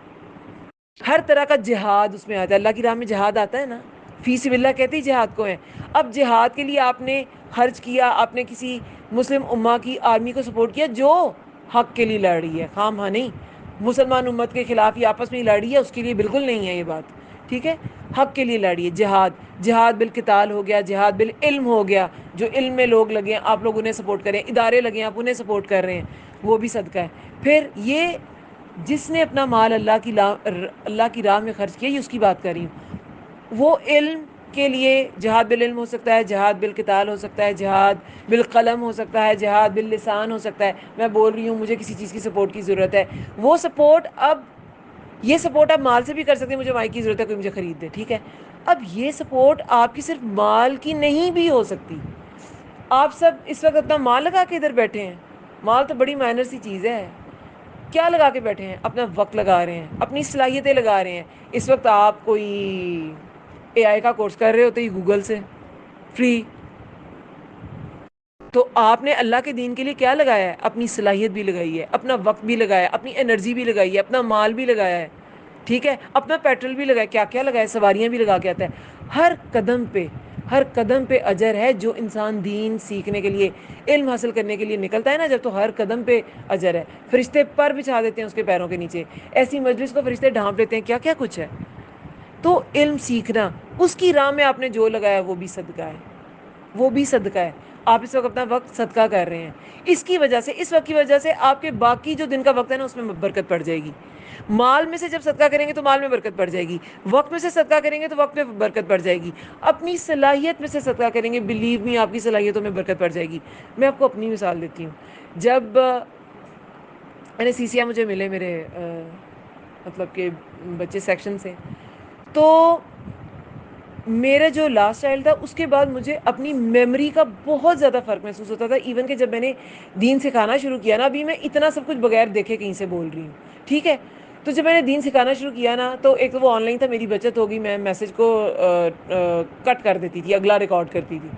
ہر طرح کا جہاد اس میں آتا ہے. اللہ کی راہ میں جہاد آتا ہے نا، فی سبیل اللہ کہتے ہی جہاد کو ہے. اب جہاد کے لیے آپ نے خرچ کیا، آپ نے کسی مسلم امہ کی آرمی کو سپورٹ کیا جو حق کے لیے لڑ رہی ہے، خواہ مخواہ نہیں مسلمان امت کے خلاف ہی آپس میں ہی لڑ رہی ہے، اس کے لیے بالکل نہیں ہے یہ بات. ٹھیک ہے. حق کے لیے لڑ رہی ہے. جہاد بالقتال ہو گیا، جہاد بالعلم ہو گیا. جو علم میں لوگ لگے ہیں آپ لوگ انہیں سپورٹ کریں، ادارے لگے ہیں آپ انہیں سپورٹ کر رہے ہیں، وہ بھی صدقہ ہے. پھر یہ جس نے اپنا مال اللہ کی راہ میں خرچ کیا، یہ اس کی بات کر رہی ہوں. وہ علم کے لیے جہاد بالعلم ہو سکتا ہے، جہاد بالقتال ہو سکتا ہے، جہاد بالقلم ہو سکتا ہے، جہاد باللسان ہو سکتا ہے. میں بول رہی ہوں مجھے کسی چیز کی سپورٹ کی ضرورت ہے، وہ سپورٹ یہ سپورٹ آپ مال سے بھی کر سکتے ہیں. مجھے مائک کی ضرورت ہے، کوئی مجھے خرید دے. ٹھیک ہے. اب یہ سپورٹ آپ کی صرف مال کی نہیں بھی ہو سکتی. آپ سب اس وقت اپنا مال لگا کے ادھر بیٹھے ہیں. مال تو بڑی مائنر سی چیز ہے. کیا لگا کے بیٹھے ہیں؟ اپنا وقت لگا رہے ہیں، اپنی صلاحیتیں لگا رہے ہیں. اس وقت آپ کوئی اے آئی کا کورس کر رہے ہوتے ہی گوگل سے فری. تو آپ نے اللہ کے دین کے لیے کیا لگایا ہے؟ اپنی صلاحیت بھی لگائی ہے، اپنا وقت بھی لگایا ہے، اپنی انرجی بھی لگائی ہے، اپنا مال بھی لگایا ہے. ٹھیک ہے. اپنا پیٹرول بھی لگایا، کیا کیا لگایا، سواریاں بھی لگا کے آتا ہے. ہر قدم پہ اجر ہے. جو انسان دین سیکھنے کے لیے، علم حاصل کرنے کے لیے نکلتا ہے نا جب، تو ہر قدم پہ اجر ہے. فرشتے پر بچھا دیتے ہیں اس کے پیروں کے نیچے. ایسی مجلس کو فرشتے ڈھانپ لیتے ہیں، کیا کیا کچھ ہے. تو علم سیکھنا، اس کی راہ میں آپ نے جو لگایا وہ بھی صدقہ ہے. وہ بھی صدقہ ہے. آپ اس وقت اپنا وقت صدقہ کر رہے ہیں. اس وقت کی وجہ سے آپ کے باقی جو دن کا وقت ہے نا اس میں برکت پڑ جائے گی. مال میں سے جب صدقہ کریں گے تو مال میں برکت پڑ جائے گی. وقت میں سے صدقہ کریں گے تو وقت میں برکت پڑ جائے گی. اپنی صلاحیت میں سے صدقہ کریں گے، بلیو می آپ کی صلاحیتوں میں برکت پڑ جائے گی. میں آپ کو اپنی مثال دیتی ہوں. جب مجھے ملے میرے مطلب کہ بچے سیکشن سے، تو میرا جو لاسٹ چائلڈ تھا اس کے بعد مجھے اپنی میموری کا بہت زیادہ فرق محسوس ہوتا تھا. ایون کہ جب میں نے دین سکھانا شروع کیا نا, ابھی میں اتنا سب کچھ بغیر دیکھے کہیں سے بول رہی ہوں, ٹھیک ہے, تو جب میں نے دین سکھانا شروع کیا نا, تو ایک تو وہ آن لائن تھا, میری بچت ہوگی, میں میسج کو کٹ کر دیتی تھی, اگلا ریکارڈ کرتی تھی,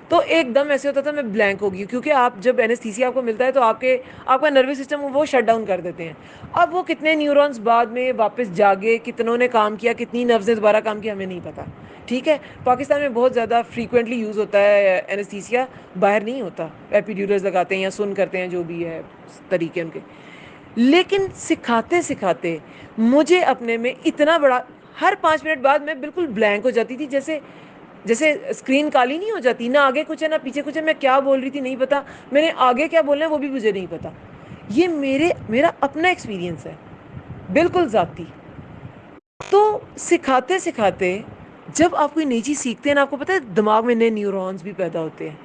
تو ایک دم ایسے ہوتا تھا میں بلینک ہو گئی, کیونکہ آپ جب اینستھیسیا آپ کو ملتا ہے تو آپ کا نروس سسٹم وہ شٹ ڈاؤن کر دیتے ہیں. اب وہ کتنے نیورونز بعد میں واپس جاگے, کتنوں نے کام کیا, کتنی نروز نے دوبارہ کام کیا, ہمیں نہیں پتا, ٹھیک ہے. پاکستان میں بہت زیادہ فریکوینٹلی یوز ہوتا ہے اینستھیسیا, باہر نہیں ہوتا, ایپیڈیورلز لگاتے ہیں یا سن کرتے ہیں, جو بھی ہے طریقے ان کے. لیکن سکھاتے سکھاتے مجھے اپنے میں اتنا بڑا, ہر 5 منٹ بعد میں بالکل بلینک ہو جاتی تھی, جیسے اسکرین کالی نہیں ہو جاتی, نہ آگے کچھ ہے نہ پیچھے کچھ ہے, میں کیا بول رہی تھی نہیں پتا, میں نے آگے کیا بولنا ہے وہ بھی مجھے نہیں پتا. یہ میرا اپنا ایکسپیرینس ہے, بالکل ذاتی. تو سکھاتے سکھاتے جب آپ کوئی نئی چیز سیکھتے ہیں نا, آپ کو پتہ ہے دماغ میں نئے نیورونز بھی پیدا ہوتے ہیں,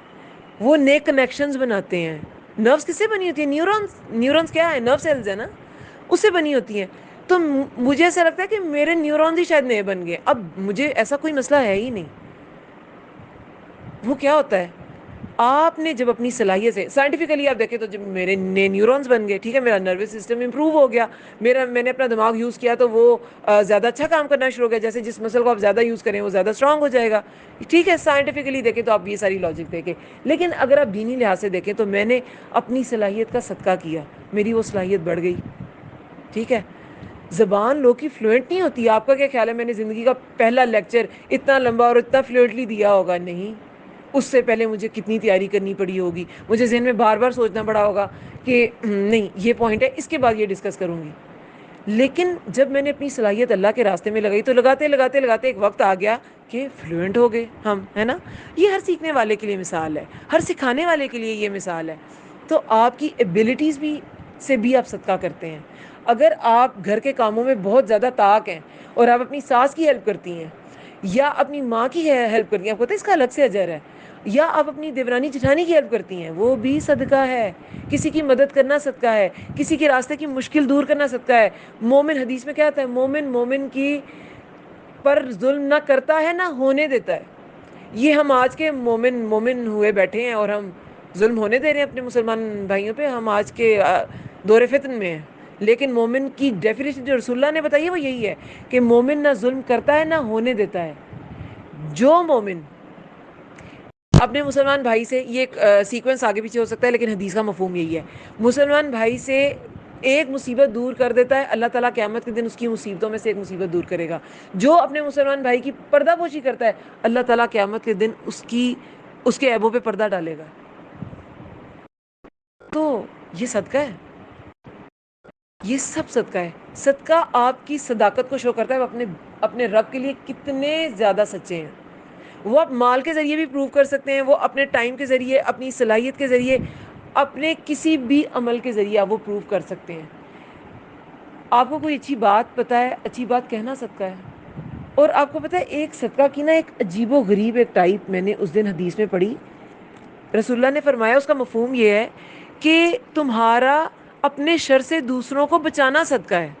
وہ نئے کنیکشنز بناتے ہیں. نروز کس سے بنی ہوتی ہیں؟ نیورونز کیا ہے؟ نرو سیلز ہے نا, اس سے بنی ہوتی ہیں. تو مجھے ایسا لگتا ہے کہ میرے نیورونز ہی شاید نئے بن گئے. اب مجھے ایسا کوئی مسئلہ ہے ہی نہیں. وہ کیا ہوتا ہے, آپ نے جب اپنی صلاحیت سے سائنٹیفکلی آپ دیکھیں تو جب میرے نئے نیورونز بن گئے, ٹھیک ہے, میرا نروس سسٹم امپروو ہو گیا, میں نے اپنا دماغ یوز کیا تو وہ زیادہ اچھا کام کرنا شروع ہو گیا. جیسے جس مسل کو آپ زیادہ یوز کریں وہ زیادہ اسٹرانگ ہو جائے گا, ٹھیک ہے. سائنٹیفکلی دیکھیں تو آپ یہ ساری لاجک دیکھیں. لیکن اگر آپ دینی لحاظ سے دیکھیں تو میں نے اپنی صلاحیت کا صدقہ کیا, میری وہ صلاحیت بڑھ گئی, ٹھیک ہے. زبان لوگ کی فلوئنٹ نہیں ہوتی. آپ کا کیا خیال ہے میں نے زندگی کا پہلا لیکچر اتنا لمبا اور اتنا فلوئنٹلی دیا ہوگا؟ نہیں. اس سے پہلے مجھے کتنی تیاری کرنی پڑی ہوگی, مجھے ذہن میں بار بار سوچنا پڑا ہوگا کہ نہیں یہ پوائنٹ ہے, اس کے بعد یہ ڈسکس کروں گی. لیکن جب میں نے اپنی صلاحیت اللہ کے راستے میں لگائی تو لگاتے لگاتے لگاتے ایک وقت آ گیا کہ فلوئنٹ ہو گئے ہم, ہے نا. یہ ہر سیکھنے والے کے لیے مثال ہے, ہر سکھانے والے کے لیے یہ مثال ہے. تو آپ کی ایبلٹیز بھی سے بھی آپ صدقہ کرتے ہیں. اگر آپ گھر کے کاموں میں بہت زیادہ طاق ہیں اور آپ اپنی ساس کی ہیلپ کرتی ہیں یا اپنی ماں کی ہیلپ کرتی ہیں, آپ کو پتہ ہے اس کا الگ سے اجر ہے, یا آپ اپنی دیورانی جٹھانی کی ہیلپ کرتی ہیں, وہ بھی صدقہ ہے. کسی کی مدد کرنا صدقہ ہے, کسی کے راستے کی مشکل دور کرنا صدقہ ہے. مومن, حدیث میں کیا آتا ہے, مومن کی پر ظلم نہ کرتا ہے نہ ہونے دیتا ہے. یہ ہم آج کے مومن ہوئے بیٹھے ہیں اور ہم ظلم ہونے دے رہے ہیں اپنے مسلمان بھائیوں پہ. ہم آج کے دور فتن میں ہیں. لیکن مومن کی ڈیفینیشن جو رسول اللہ نے بتائی ہے وہ یہی ہے کہ مومن نہ ظلم کرتا ہے نہ ہونے دیتا ہے. جو مومن اپنے مسلمان بھائی سے, یہ ایک سیکوینس آگے پیچھے ہو سکتا ہے لیکن حدیث کا مفہوم یہی ہے, مسلمان بھائی سے ایک مصیبت دور کر دیتا ہے, اللہ تعالیٰ قیامت کے دن اس کی مصیبتوں میں سے ایک مصیبت دور کرے گا. جو اپنے مسلمان بھائی کی پردہ پوشی کرتا ہے, اللہ تعالیٰ قیامت کے دن اس کے عیبوں پہ پردہ ڈالے گا. تو یہ صدقہ ہے, یہ سب صدقہ ہے. صدقہ آپ کی صداقت کو شو کرتا ہے, وہ اپنے رب کے لیے کتنے زیادہ سچے ہیں. وہ آپ مال کے ذریعے بھی پروو کر سکتے ہیں, وہ اپنے ٹائم کے ذریعے, اپنی صلاحیت کے ذریعے, اپنے کسی بھی عمل کے ذریعے آپ وہ پروو کر سکتے ہیں. آپ کو کوئی اچھی بات پتہ ہے, اچھی بات کہنا صدقہ ہے. اور آپ کو پتہ ہے ایک صدقہ کی نا ایک عجیب و غریب ایک ٹائپ میں نے اس دن حدیث میں پڑھی. رسول اللہ نے فرمایا, اس کا مفہوم یہ ہے کہ تمہارا اپنے شر سے دوسروں کو بچانا صدقہ ہے,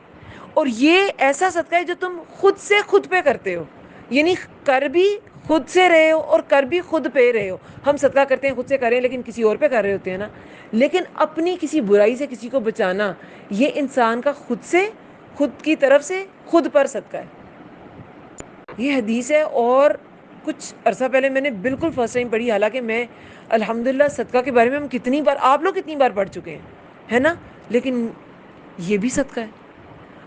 اور یہ ایسا صدقہ ہے جو تم خود سے خود پہ کرتے ہو, یعنی کر بھی خود سے رہے ہو اور کر بھی خود پہ رہے ہو. ہم صدقہ کرتے ہیں خود سے کریں لیکن کسی اور پہ کر رہے ہوتے ہیں نا. لیکن اپنی کسی برائی سے کسی کو بچانا, یہ انسان کا خود کی طرف سے خود پر صدقہ ہے. یہ حدیث ہے, اور کچھ عرصہ پہلے میں نے بالکل فرسٹ ٹائم پڑھی, حالانکہ میں الحمدللہ صدقہ کے بارے میں ہم کتنی بار, آپ لوگ کتنی بار پڑھ چکے ہیں, ہے نا, لیکن یہ بھی صدقہ ہے.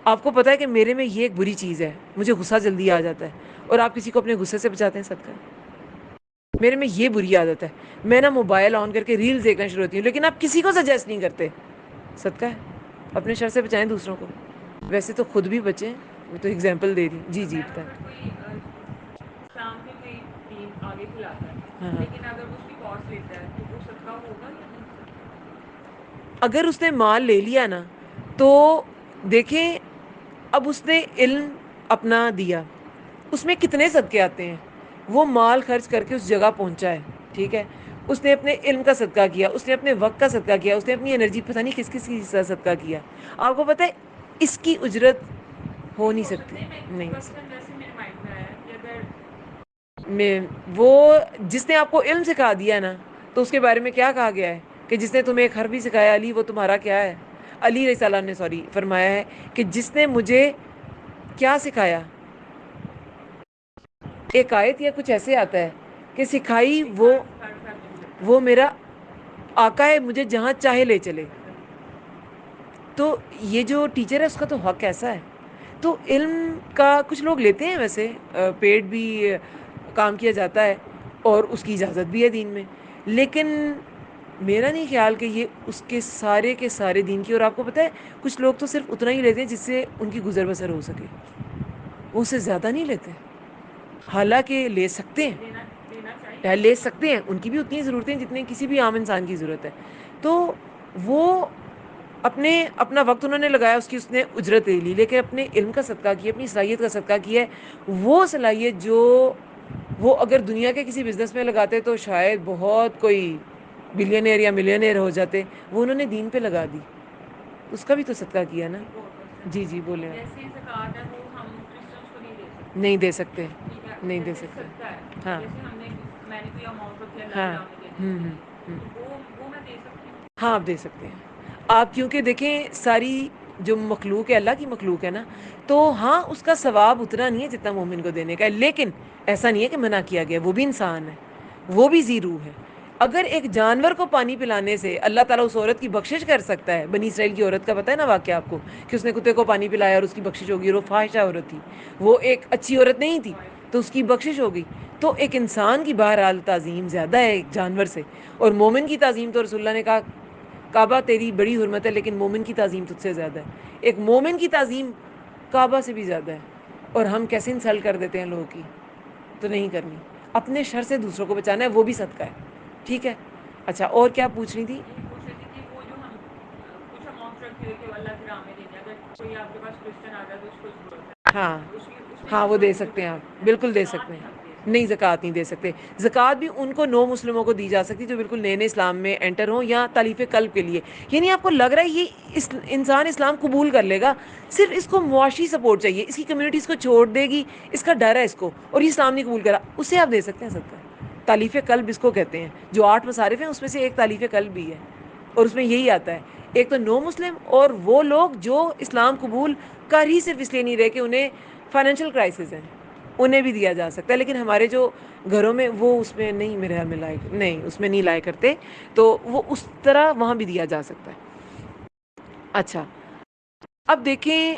آپ کو پتہ ہے کہ میرے میں یہ ایک بری چیز ہے, مجھے غصہ جلدی آ جاتا ہے, اور آپ کسی کو اپنے غصے سے بچاتے ہیں صدقہ. میرے میں یہ بری عادت ہے, میں نا موبائل آن کر کے ریلز دیکھنا شروع ہوتی ہوں, لیکن آپ کسی کو سجیسٹ نہیں کرتے. صدقہ ہے, اپنے شر سے بچائیں دوسروں کو, ویسے تو خود بھی بچیں. میں تو اگزامپل دے رہی ہوں. جی جی میم اگر کوئی اسلام میں کوئی دین آگے کھلاتا ہے, ہاں ہاں. لیکن اگر وہ اس کی کاسٹ لیتا ہے تو وہ صدقہ ہوگا یا نہیں صدقہ؟ اگر اس نے مال لے لیا نا, تو دیکھیں اب اس نے علم اپنا دیا, اس میں کتنے صدقے آتے ہیں. وہ مال خرچ کر کے اس جگہ پہنچا ہے, ٹھیک ہے, اس نے اپنے علم کا صدقہ کیا, اس نے اپنے وقت کا صدقہ کیا, اس نے اپنی انرجی پتہ نہیں کس کی صدقہ کیا. آپ کو پتہ ہے اس کی اجرت ہو نہیں ہو سکتی, سکتے ہیں. میں نہیں ہو بس سکتی. ویسے میرے مائنڈ میں آیا کہ اگر میں وہ جس نے آپ کو علم سکھا دیا نا، تو اس کے بارے میں کیا کہا گیا ہے کہ جس نے تمہیں ایک حرف بھی سکھایا علی، وہ تمہارا کیا ہے؟ علی علیہ السلام نے فرمایا ہے کہ جس نے مجھے کیا سکھایا، ایک آیت یا کچھ ایسے آتا ہے کہ سکھائی وہ میرا آقا ہے، مجھے جہاں چاہے لے چلے. تو یہ جو ٹیچر ہے اس کا تو حق ایسا ہے. تو علم کا کچھ لوگ لیتے ہیں ویسے، پیڈ بھی کام کیا جاتا ہے اور اس کی اجازت بھی ہے دین میں، لیکن میرا نہیں خیال کہ یہ اس کے سارے دین کی. اور آپ کو پتہ ہے کچھ لوگ تو صرف اتنا ہی لیتے ہیں جس سے ان کی گزر بسر ہو سکے، وہ اس سے زیادہ نہیں لیتے. حالانکہ لے سکتے ہیں، لے سکتے ہیں، ان کی بھی اتنی ضرورتیں جتنی کسی بھی عام انسان کی ضرورت ہے. تو وہ اپنا وقت انہوں نے لگایا، اس نے اجرت لے لی، لیکن اپنے علم کا صدقہ کیا، اپنی صلاحیت کا صدقہ کیا ہے. وہ صلاحیت جو وہ اگر دنیا کے کسی بزنس میں لگاتے تو شاید بہت کوئی بلینئر یا ملینئر ہو جاتے، وہ انہوں نے دین پہ لگا دی، اس کا بھی تو صدقہ کیا نا. جی جی بولیں. جیسے زکوٰۃ ہے وہ ہم کرسچنس کو نہیں دے سکتے، ٹھیک ہے، نہیں دے جیسے سکتے. صدقہ ہے، ہاں جیسے میں نے کوئی اماؤنٹ رکھی اللہ ہاں کے راہ میں دینے کے لیے، تو وہ میں دے سکتی ہوں. ہاں آپ دے سکتے ہیں. آپ کیونکہ دیکھیں ساری جو مخلوق ہے اللہ کی مخلوق ہے نا، تو ہاں اس کا ثواب اتنا نہیں ہے جتنا مومن کو دینے کا ہے، لیکن ایسا نہیں ہے کہ منع کیا گیا. وہ بھی انسان ہے، وہ بھی ذی روح ہے. اگر ایک جانور کو پانی پلانے سے اللہ تعالیٰ اس عورت کی بخشش کر سکتا ہے. بنی اسرائیل کی عورت کا پتہ ہے نا واقعہ آپ کو، کہ اس نے کتے کو پانی پلایا اور اس کی بخشش ہوگی، اور وہ فاحشہ عورت تھی، وہ ایک اچھی عورت نہیں تھی، تو اس کی بخشش ہوگی. تو ایک انسان کی بہرحال تعظیم زیادہ ہے ایک جانور سے. اور مومن کی تعظیم تو رسول اللہ نے کہا کعبہ تیری بڑی حرمت ہے، لیکن مومن کی تعظیم تجھ سے زیادہ ہے. ایک مومن کی تعظیم کعبہ سے بھی زیادہ ہے. اور ہم کیسے انسلٹ کر دیتے ہیں لوگوں کی. تو نہیں کرنی. اپنے شر سے دوسروں کو بچانا ہے، وہ بھی صدقہ ہے. ٹھیک ہے. اچھا اور کیا پوچھ رہی تھی؟ یہ پوچھ رہی تھی کہ وہ جو ہم کچھ اماؤنٹ رکھی ہوئی کہ اللہ کی راہ میں دینے، اگر کوئی آپ کے پاس کرسچن آ جائے تو اس کو ضرورت ہے، ہاں تو اس میں ہاں وہ دے زکوٰۃ کیوں سکتے ہیں سکتے آپ، بالکل دے سکتے زکوٰۃ ہیں. ہم دے نہیں سکتے. زکوٰۃ نہیں دے سکتے. زکوٰۃ بھی ان کو نو مسلموں کو دی جا سکتی جو بالکل نئے نئے اسلام میں انٹر ہوں یا تالیف قلب کے لیے. یعنی آپ کو لگ رہا ہے یہ انسان اسلام قبول کر لے گا، صرف اس کو معاشی سپورٹ چاہیے، اس کی کمیونٹی اس کو چھوڑ دے گی، اس کا ڈر ہے اس کو، اور یہ اسلام نہیں قبول کرا، اسے آپ دے سکتے ہیں صدقہ. تالیف قلب اس کو کہتے ہیں. جو 8 مصارف ہیں اس میں سے ایک تالیف قلب بھی ہے، اور اس میں یہی آتا ہے ایک تو نو مسلم، اور وہ لوگ جو اسلام قبول کر ہی صرف اس لیے نہیں رہے کہ انہیں فائنینشیل کرائسس ہیں، انہیں بھی دیا جا سکتا ہے. لیکن ہمارے جو گھروں میں وہ اس میں نہیں، میرے خیال میں نہیں، اس میں نہیں لائے کرتے، تو وہ اس طرح وہاں بھی دیا جا سکتا ہے. اچھا اب دیکھیں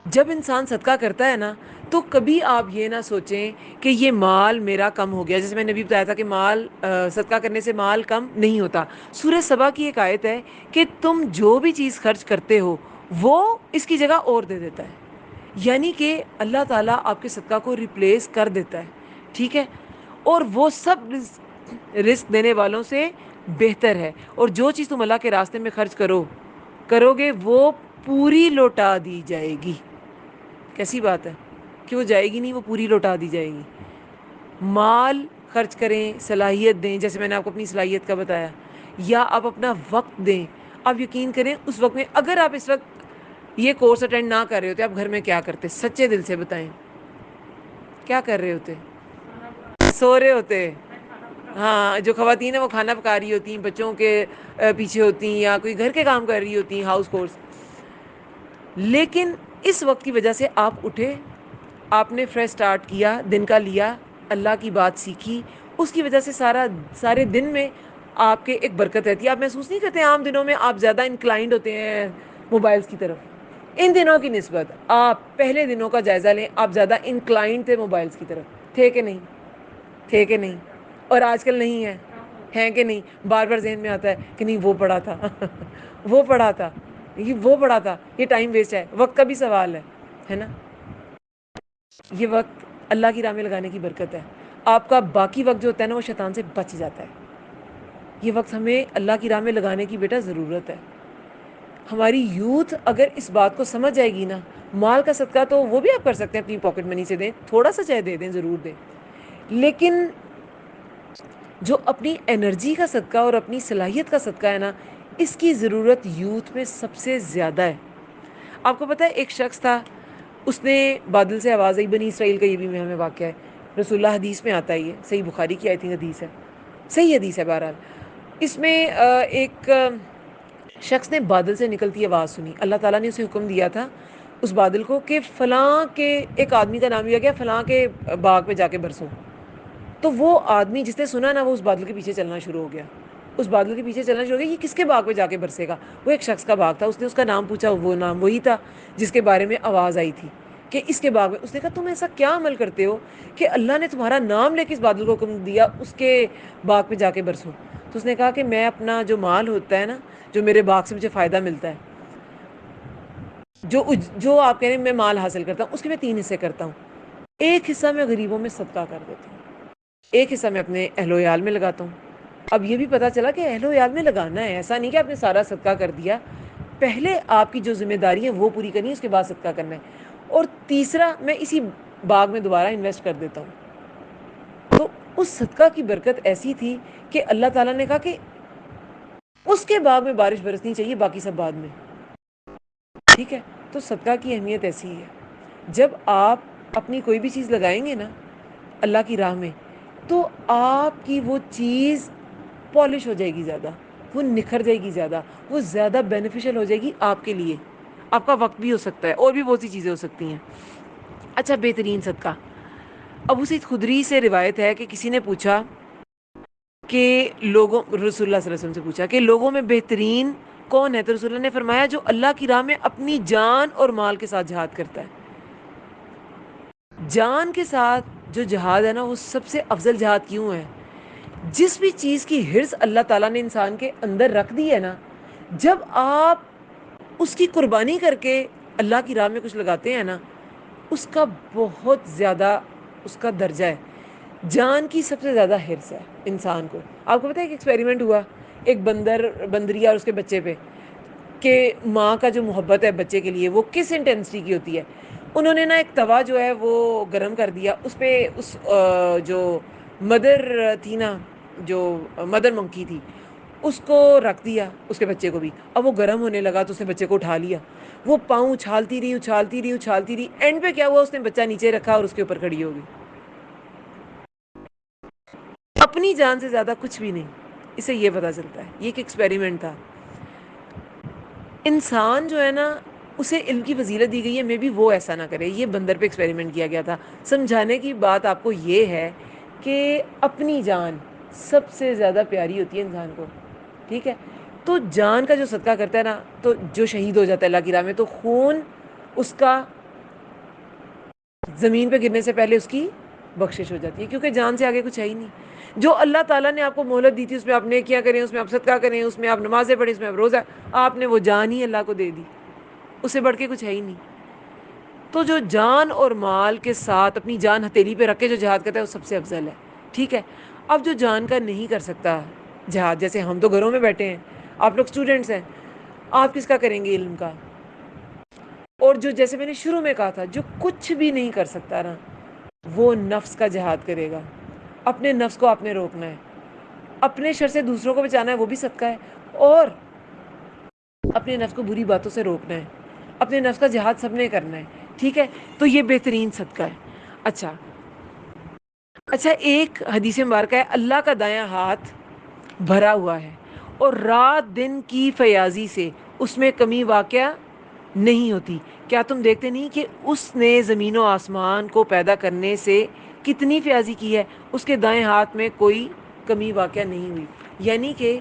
جب انسان صدقہ کرتا ہے نا، تو کبھی آپ یہ نہ سوچیں کہ یہ مال میرا کم ہو گیا. جیسے میں نے ابھی بتایا تھا کہ مال صدقہ کرنے سے مال کم نہیں ہوتا. سورہ سبا کی ایک آیت ہے کہ تم جو بھی چیز خرچ کرتے ہو وہ اس کی جگہ اور دے دیتا ہے. یعنی کہ اللہ تعالیٰ آپ کے صدقہ کو ریپلیس کر دیتا ہے. ٹھیک ہے. اور وہ سب رزق دینے والوں سے بہتر ہے. اور جو چیز تم اللہ کے راستے میں خرچ کرو گے وہ پوری لوٹا دی جائے گی. کیسی بات ہے کہ وہ جائے گی نہیں، وہ پوری لوٹا دی جائے گی. مال خرچ کریں، صلاحیت دیں، جیسے میں نے آپ کو اپنی صلاحیت کا بتایا، یا آپ اپنا وقت دیں. آپ یقین کریں اس وقت میں، اگر آپ اس وقت یہ کورس اٹینڈ نہ کر رہے ہوتے، آپ گھر میں کیا کرتے؟ سچے دل سے بتائیں کیا کر رہے ہوتے؟ سو رہے ہوتے. ہاں جو خواتین ہیں وہ کھانا پکا رہی ہوتی ہیں، بچوں کے پیچھے ہوتی ہیں، یا کوئی گھر کے کام کر رہی ہوتی ہیں، ہاؤس کورس. لیکن اس وقت کی وجہ سے آپ اٹھے، آپ نے فریش سٹارٹ کیا، دن کا لیا، اللہ کی بات سیکھی، اس کی وجہ سے سارے دن میں آپ کے ایک برکت رہتی ہے. آپ محسوس نہیں کرتے عام دنوں میں آپ زیادہ انکلائنڈ ہوتے ہیں موبائلز کی طرف؟ ان دنوں کی نسبت آپ پہلے دنوں کا جائزہ لیں، آپ زیادہ انکلائنڈ تھے موبائلز کی طرف، تھے کہ نہیں؟ تھے کہ نہیں؟ اور آج کل نہیں ہیں کہ نہیں؟ بار بار ذہن میں آتا ہے کہ نہیں وہ پڑھا تھا وہ پڑھا تھا، وہ پڑھا تھا، یہ ٹائم ویسٹ ہے. وقت کا بھی سوال ہے نا. یہ وقت اللہ کی راہ میں لگانے کی برکت ہے. آپ کا باقی وقت جو ہوتا ہے نا وہ شیطان سے بچ جاتا ہے. یہ وقت ہمیں اللہ کی راہ میں لگانے کی بیٹا ضرورت ہے. ہماری یوتھ اگر اس بات کو سمجھ جائے گی نا، مال کا صدقہ تو وہ بھی آپ کر سکتے ہیں، اپنی پاکٹ منی سے دیں، تھوڑا سا چاہے دے دیں، ضرور دیں، لیکن جو اپنی انرجی کا صدقہ اور اپنی صلاحیت کا صدقہ ہے نا، اس کی ضرورت یوتھ میں سب سے زیادہ ہے. آپ کو پتہ ہے ایک شخص تھا, اس نے بادل سے آواز آئی, بنی اسرائیل کا یہ بھی ہمیں واقعہ ہے, رسول اللہ حدیث میں آتا ہے, یہ صحیح بخاری کی آئی تھنک حدیث ہے, صحیح حدیث ہے بہرحال. اس میں ایک شخص نے بادل سے نکلتی آواز سنی. اللہ تعالیٰ نے اسے حکم دیا تھا اس بادل کو کہ فلاں کے ایک آدمی کا نام لیا گیا, فلاں کے باغ پہ جا کے برسو. تو وہ آدمی جس نے سنا نا, وہ اس بادل کے پیچھے چلنا شروع ہو گیا. اس بادل کے پیچھے چلنا شروع ہو گیا, یہ کس کے باغ پہ جا کے برسے گا. وہ ایک شخص کا باغ تھا, اس نے اس کا نام پوچھا, وہ نام وہی تھا جس کے بارے میں آواز آئی تھی کہ اس کے باغ میں. اس نے کہا تم ایسا کیا عمل کرتے ہو کہ اللہ نے تمہارا نام لے کے اس بادل کو حکم دیا اس کے باغ پہ جا کے برسو. تو اس نے کہا کہ میں اپنا جو مال ہوتا ہے نا, جو میرے باغ سے مجھے فائدہ ملتا ہے, جو آپ کہہ رہے ہیں میں مال حاصل کرتا ہوں, اس کے میں 3 حصے کرتا ہوں. ایک حصہ میں غریبوں میں صدقہ کر دیتا ہوں, ایک حصہ میں اپنے اہل و عیال میں لگاتا ہوں. اب یہ بھی پتہ چلا کہ اہل و عیال میں لگانا ہے, ایسا نہیں کہ آپ نے سارا صدقہ کر دیا. پہلے آپ کی جو ذمہ داری ہے وہ پوری کرنی ہے, اس کے بعد صدقہ کرنا ہے. اور تیسرا میں اسی باغ میں دوبارہ انویسٹ کر دیتا ہوں. تو اس صدقہ کی برکت ایسی تھی کہ اللہ تعالیٰ نے کہا کہ اس کے باغ میں بارش برسنی چاہیے, باقی سب بعد میں. ٹھیک ہے, تو صدقہ کی اہمیت ایسی ہے. جب آپ اپنی کوئی بھی چیز لگائیں گے نا اللہ کی راہ میں, تو آپ کی وہ چیز پالش ہو جائے گی زیادہ, وہ نکھر جائے گی زیادہ, وہ زیادہ بینیفیشل ہو جائے گی آپ کے لیے. آپ کا وقت بھی ہو سکتا ہے, اور بھی بہت سی چیزیں ہو سکتی ہیں. اچھا, بہترین صدقہ. ابو سعید خدری سے روایت ہے کہ کسی نے پوچھا کہ لوگوں, رسول اللہ صلی اللہ علیہ وسلم سے پوچھا کہ لوگوں میں بہترین کون ہے, تو رسول اللہ نے فرمایا جو اللہ کی راہ میں اپنی جان اور مال کے ساتھ جہاد کرتا ہے. جان کے ساتھ جو جہاد ہے نا, وہ سب سے افضل جہاد کیوں ہے؟ جس بھی چیز کی حرص اللہ تعالیٰ نے انسان کے اندر رکھ دی ہے نا, جب آپ اس کی قربانی کر کے اللہ کی راہ میں کچھ لگاتے ہیں نا, اس کا بہت زیادہ اس کا درجہ ہے. جان کی سب سے زیادہ حرص ہے انسان کو. آپ کو پتہ ہے ایک ایکسپیریمنٹ ہوا ایک بندری اور اس کے بچے پہ, کہ ماں کا جو محبت ہے بچے کے لیے وہ کس انٹینسٹی کی ہوتی ہے. انہوں نے نا ایک توا جو ہے وہ گرم کر دیا, اس پہ اس جو مدر تھی نا, جو مدر منکی تھی, اس کو رکھ دیا, اس کے بچے کو بھی. اب وہ گرم ہونے لگا تو اس نے بچے کو اٹھا لیا, وہ پاؤں اچھالتی رہی, اینڈ پہ کیا ہوا, اس نے بچہ نیچے رکھا اور اس کے اوپر کھڑی ہو گئی. اپنی جان سے زیادہ کچھ بھی نہیں. اسے یہ پتہ چلتا ہے, یہ ایک ایکسپیریمنٹ تھا. انسان جو ہے نا, اسے علم کی فضیلت دی گئی ہے, میں بھی وہ ایسا نہ کرے. یہ بندر پہ ایکسپیریمنٹ کیا گیا تھا. سمجھانے کی بات آپ کو یہ ہے کہ اپنی جان سب سے زیادہ پیاری ہوتی ہے انسان کو. ٹھیک ہے, تو جان کا جو صدقہ کرتا ہے نا, تو جو شہید ہو جاتا ہے اللہ کی راہ میں, تو خون اس کا زمین پہ گرنے سے پہلے اس کی بخشش ہو جاتی ہے, کیونکہ جان سے آگے کچھ ہے ہی نہیں. جو اللہ تعالیٰ نے آپ کو مہلت دی تھی, اس میں آپ نیکیاں کریں, اس میں آپ صدقہ کریں, اس میں آپ نمازیں پڑھیں, اس میں آپ روزہ, آپ نے وہ جان ہی اللہ کو دے دی, اس سے بڑھ کے کچھ ہے ہی نہیں. تو جو جان اور مال کے ساتھ اپنی جان ہتھیلی پہ رکھ کے جو جہاد کرتا ہے, وہ سب سے افضل ہے. ٹھیک ہے, اب جو جان کا نہیں کر سکتا جہاد, جیسے ہم تو گھروں میں بیٹھے ہیں, آپ لوگ اسٹوڈنٹس ہیں, آپ کس کا کریں گے علم کا؟ اور جو جیسے میں نے شروع میں کہا تھا, جو کچھ بھی نہیں کر سکتا نا, وہ نفس کا جہاد کرے گا. اپنے نفس کو آپ نے روکنا ہے, اپنے شر سے دوسروں کو بچانا ہے, وہ بھی صدقہ ہے. اور اپنے نفس کو بری باتوں سے روکنا ہے, اپنے نفس کا جہاد سب نے کرنا ہے. ٹھیک ہے, تو یہ بہترین صدقہ ہے. اچھا, ایک حدیث مبارکہ ہے, اللہ کا دایاں ہاتھ بھرا ہوا ہے اور رات دن کی فیاضی سے اس میں کمی واقع نہیں ہوتی. کیا تم دیکھتے نہیں کہ اس نے زمین و آسمان کو پیدا کرنے سے کتنی فیاضی کی ہے, اس کے دائیں ہاتھ میں کوئی کمی واقع نہیں ہوئی. یعنی کہ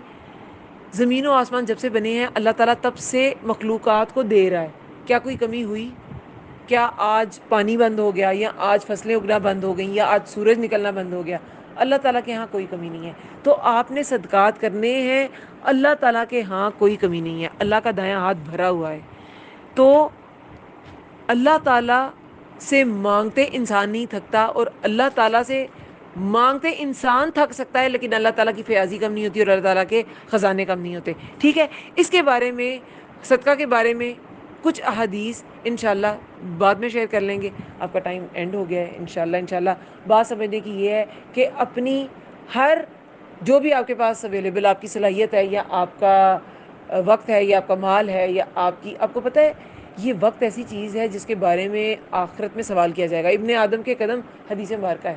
زمین و آسمان جب سے بنے ہیں, اللہ تعالیٰ تب سے مخلوقات کو دے رہا ہے. کیا کوئی کمی ہوئی؟ کیا آج پانی بند ہو گیا, یا آج فصلیں اگنا بند ہو گئیں, یا آج سورج نکلنا بند ہو گیا؟ اللہ تعالیٰ کے ہاں کوئی کمی نہیں ہے. تو آپ نے صدقات کرنے ہیں, اللہ تعالیٰ کے ہاں کوئی کمی نہیں ہے, اللہ کا دایاں ہاتھ بھرا ہوا ہے. تو اللہ تعالیٰ سے مانگتے انسان نہیں تھکتا, اور اللہ تعالیٰ سے مانگتے انسان تھک سکتا ہے, لیکن اللہ تعالیٰ کی فیاضی کم نہیں ہوتی, اور اللہ تعالیٰ کے خزانے کم نہیں ہوتے. ٹھیک ہے, اس کے بارے میں, صدقہ کے بارے میں کچھ احادیث انشاءاللہ بعد میں شیئر کر لیں گے. آپ کا ٹائم اینڈ ہو گیا ہے. انشاءاللہ بات سمجھنے کی یہ ہے کہ اپنی ہر جو بھی آپ کے پاس اویلیبل آپ کی صلاحیت ہے, یا آپ کا وقت ہے یا آپ کا مال ہے یا آپ کو پتہ ہے یہ وقت ایسی چیز ہے جس کے بارے میں آخرت میں سوال کیا جائے گا. ابن آدم کے قدم، حدیث مبارکہ ہے،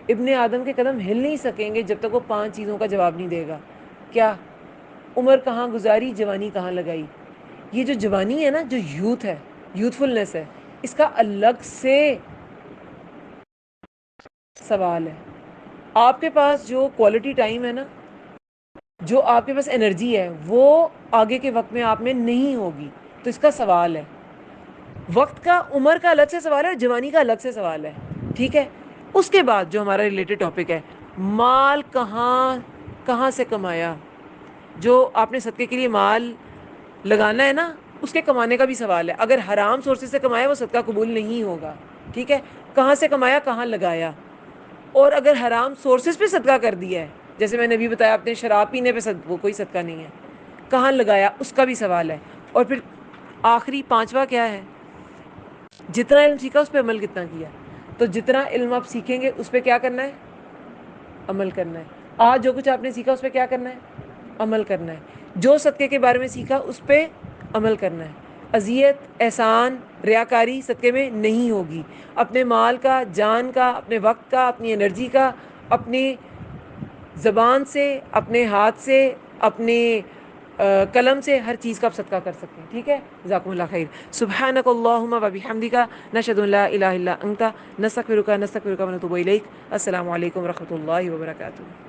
ابن آدم کے قدم ہل نہیں سکیں گے جب تک وہ 5 چیزوں کا جواب نہیں دے گا. کیا؟ عمر کہاں گزاری، جوانی کہاں لگائی. یہ جو جوانی ہے نا، جو یوتھ ہے، یوتھفلنس ہے، اس کا الگ سے سوال ہے. آپ کے پاس جو کوالٹی ٹائم ہے نا، جو آپ کے پاس انرجی ہے، وہ آگے کے وقت میں آپ میں نہیں ہوگی. تو اس کا سوال ہے. وقت کا، عمر کا الگ سے سوال ہے اور جوانی کا الگ سے سوال ہے. ٹھیک ہے. اس کے بعد جو ہمارا ریلیٹڈ ٹاپک ہے، مال کہاں سے کمایا. جو آپ نے صدقے کے لیے مال لگانا ہے نا، اس کے کمانے کا بھی سوال ہے. اگر حرام سورسز سے کمایا وہ صدقہ قبول نہیں ہوگا. ٹھیک ہے. کہاں سے کمایا، کہاں لگایا. اور اگر حرام سورسز پہ صدقہ کر دیا ہے، جیسے میں نے ابھی بتایا، آپ نے شراب پینے پہ وہ کوئی صدقہ نہیں ہے. کہاں لگایا، اس کا بھی سوال ہے. اور پھر آخری 5واں کیا ہے، جتنا علم سیکھا اس پہ عمل کتنا کیا. تو جتنا علم آپ سیکھیں گے اس پہ کیا کرنا ہے، عمل کرنا ہے. آج جو کچھ آپ نے سیکھا اس پہ کیا کرنا ہے، عمل کرنا ہے. جو صدقے کے بارے میں سیکھا اس پہ عمل کرنا ہے. اذیت، احسان، ریاکاری صدقے میں نہیں ہوگی. اپنے مال کا، جان کا، اپنے وقت کا، اپنی انرجی کا، اپنی زبان سے، اپنے ہاتھ سے، اپنے قلم سے، ہر چیز کا آپ صدقہ کر سکتے ہیں. ٹھیک ہے. جزاکم اللہ خیر. سبحانک اللہم و بحمدک، نشہد ان لا الہ الا انت، نستغفرک ونتوب الیک. السلام علیکم ورحمۃ اللہ وبرکاتہ.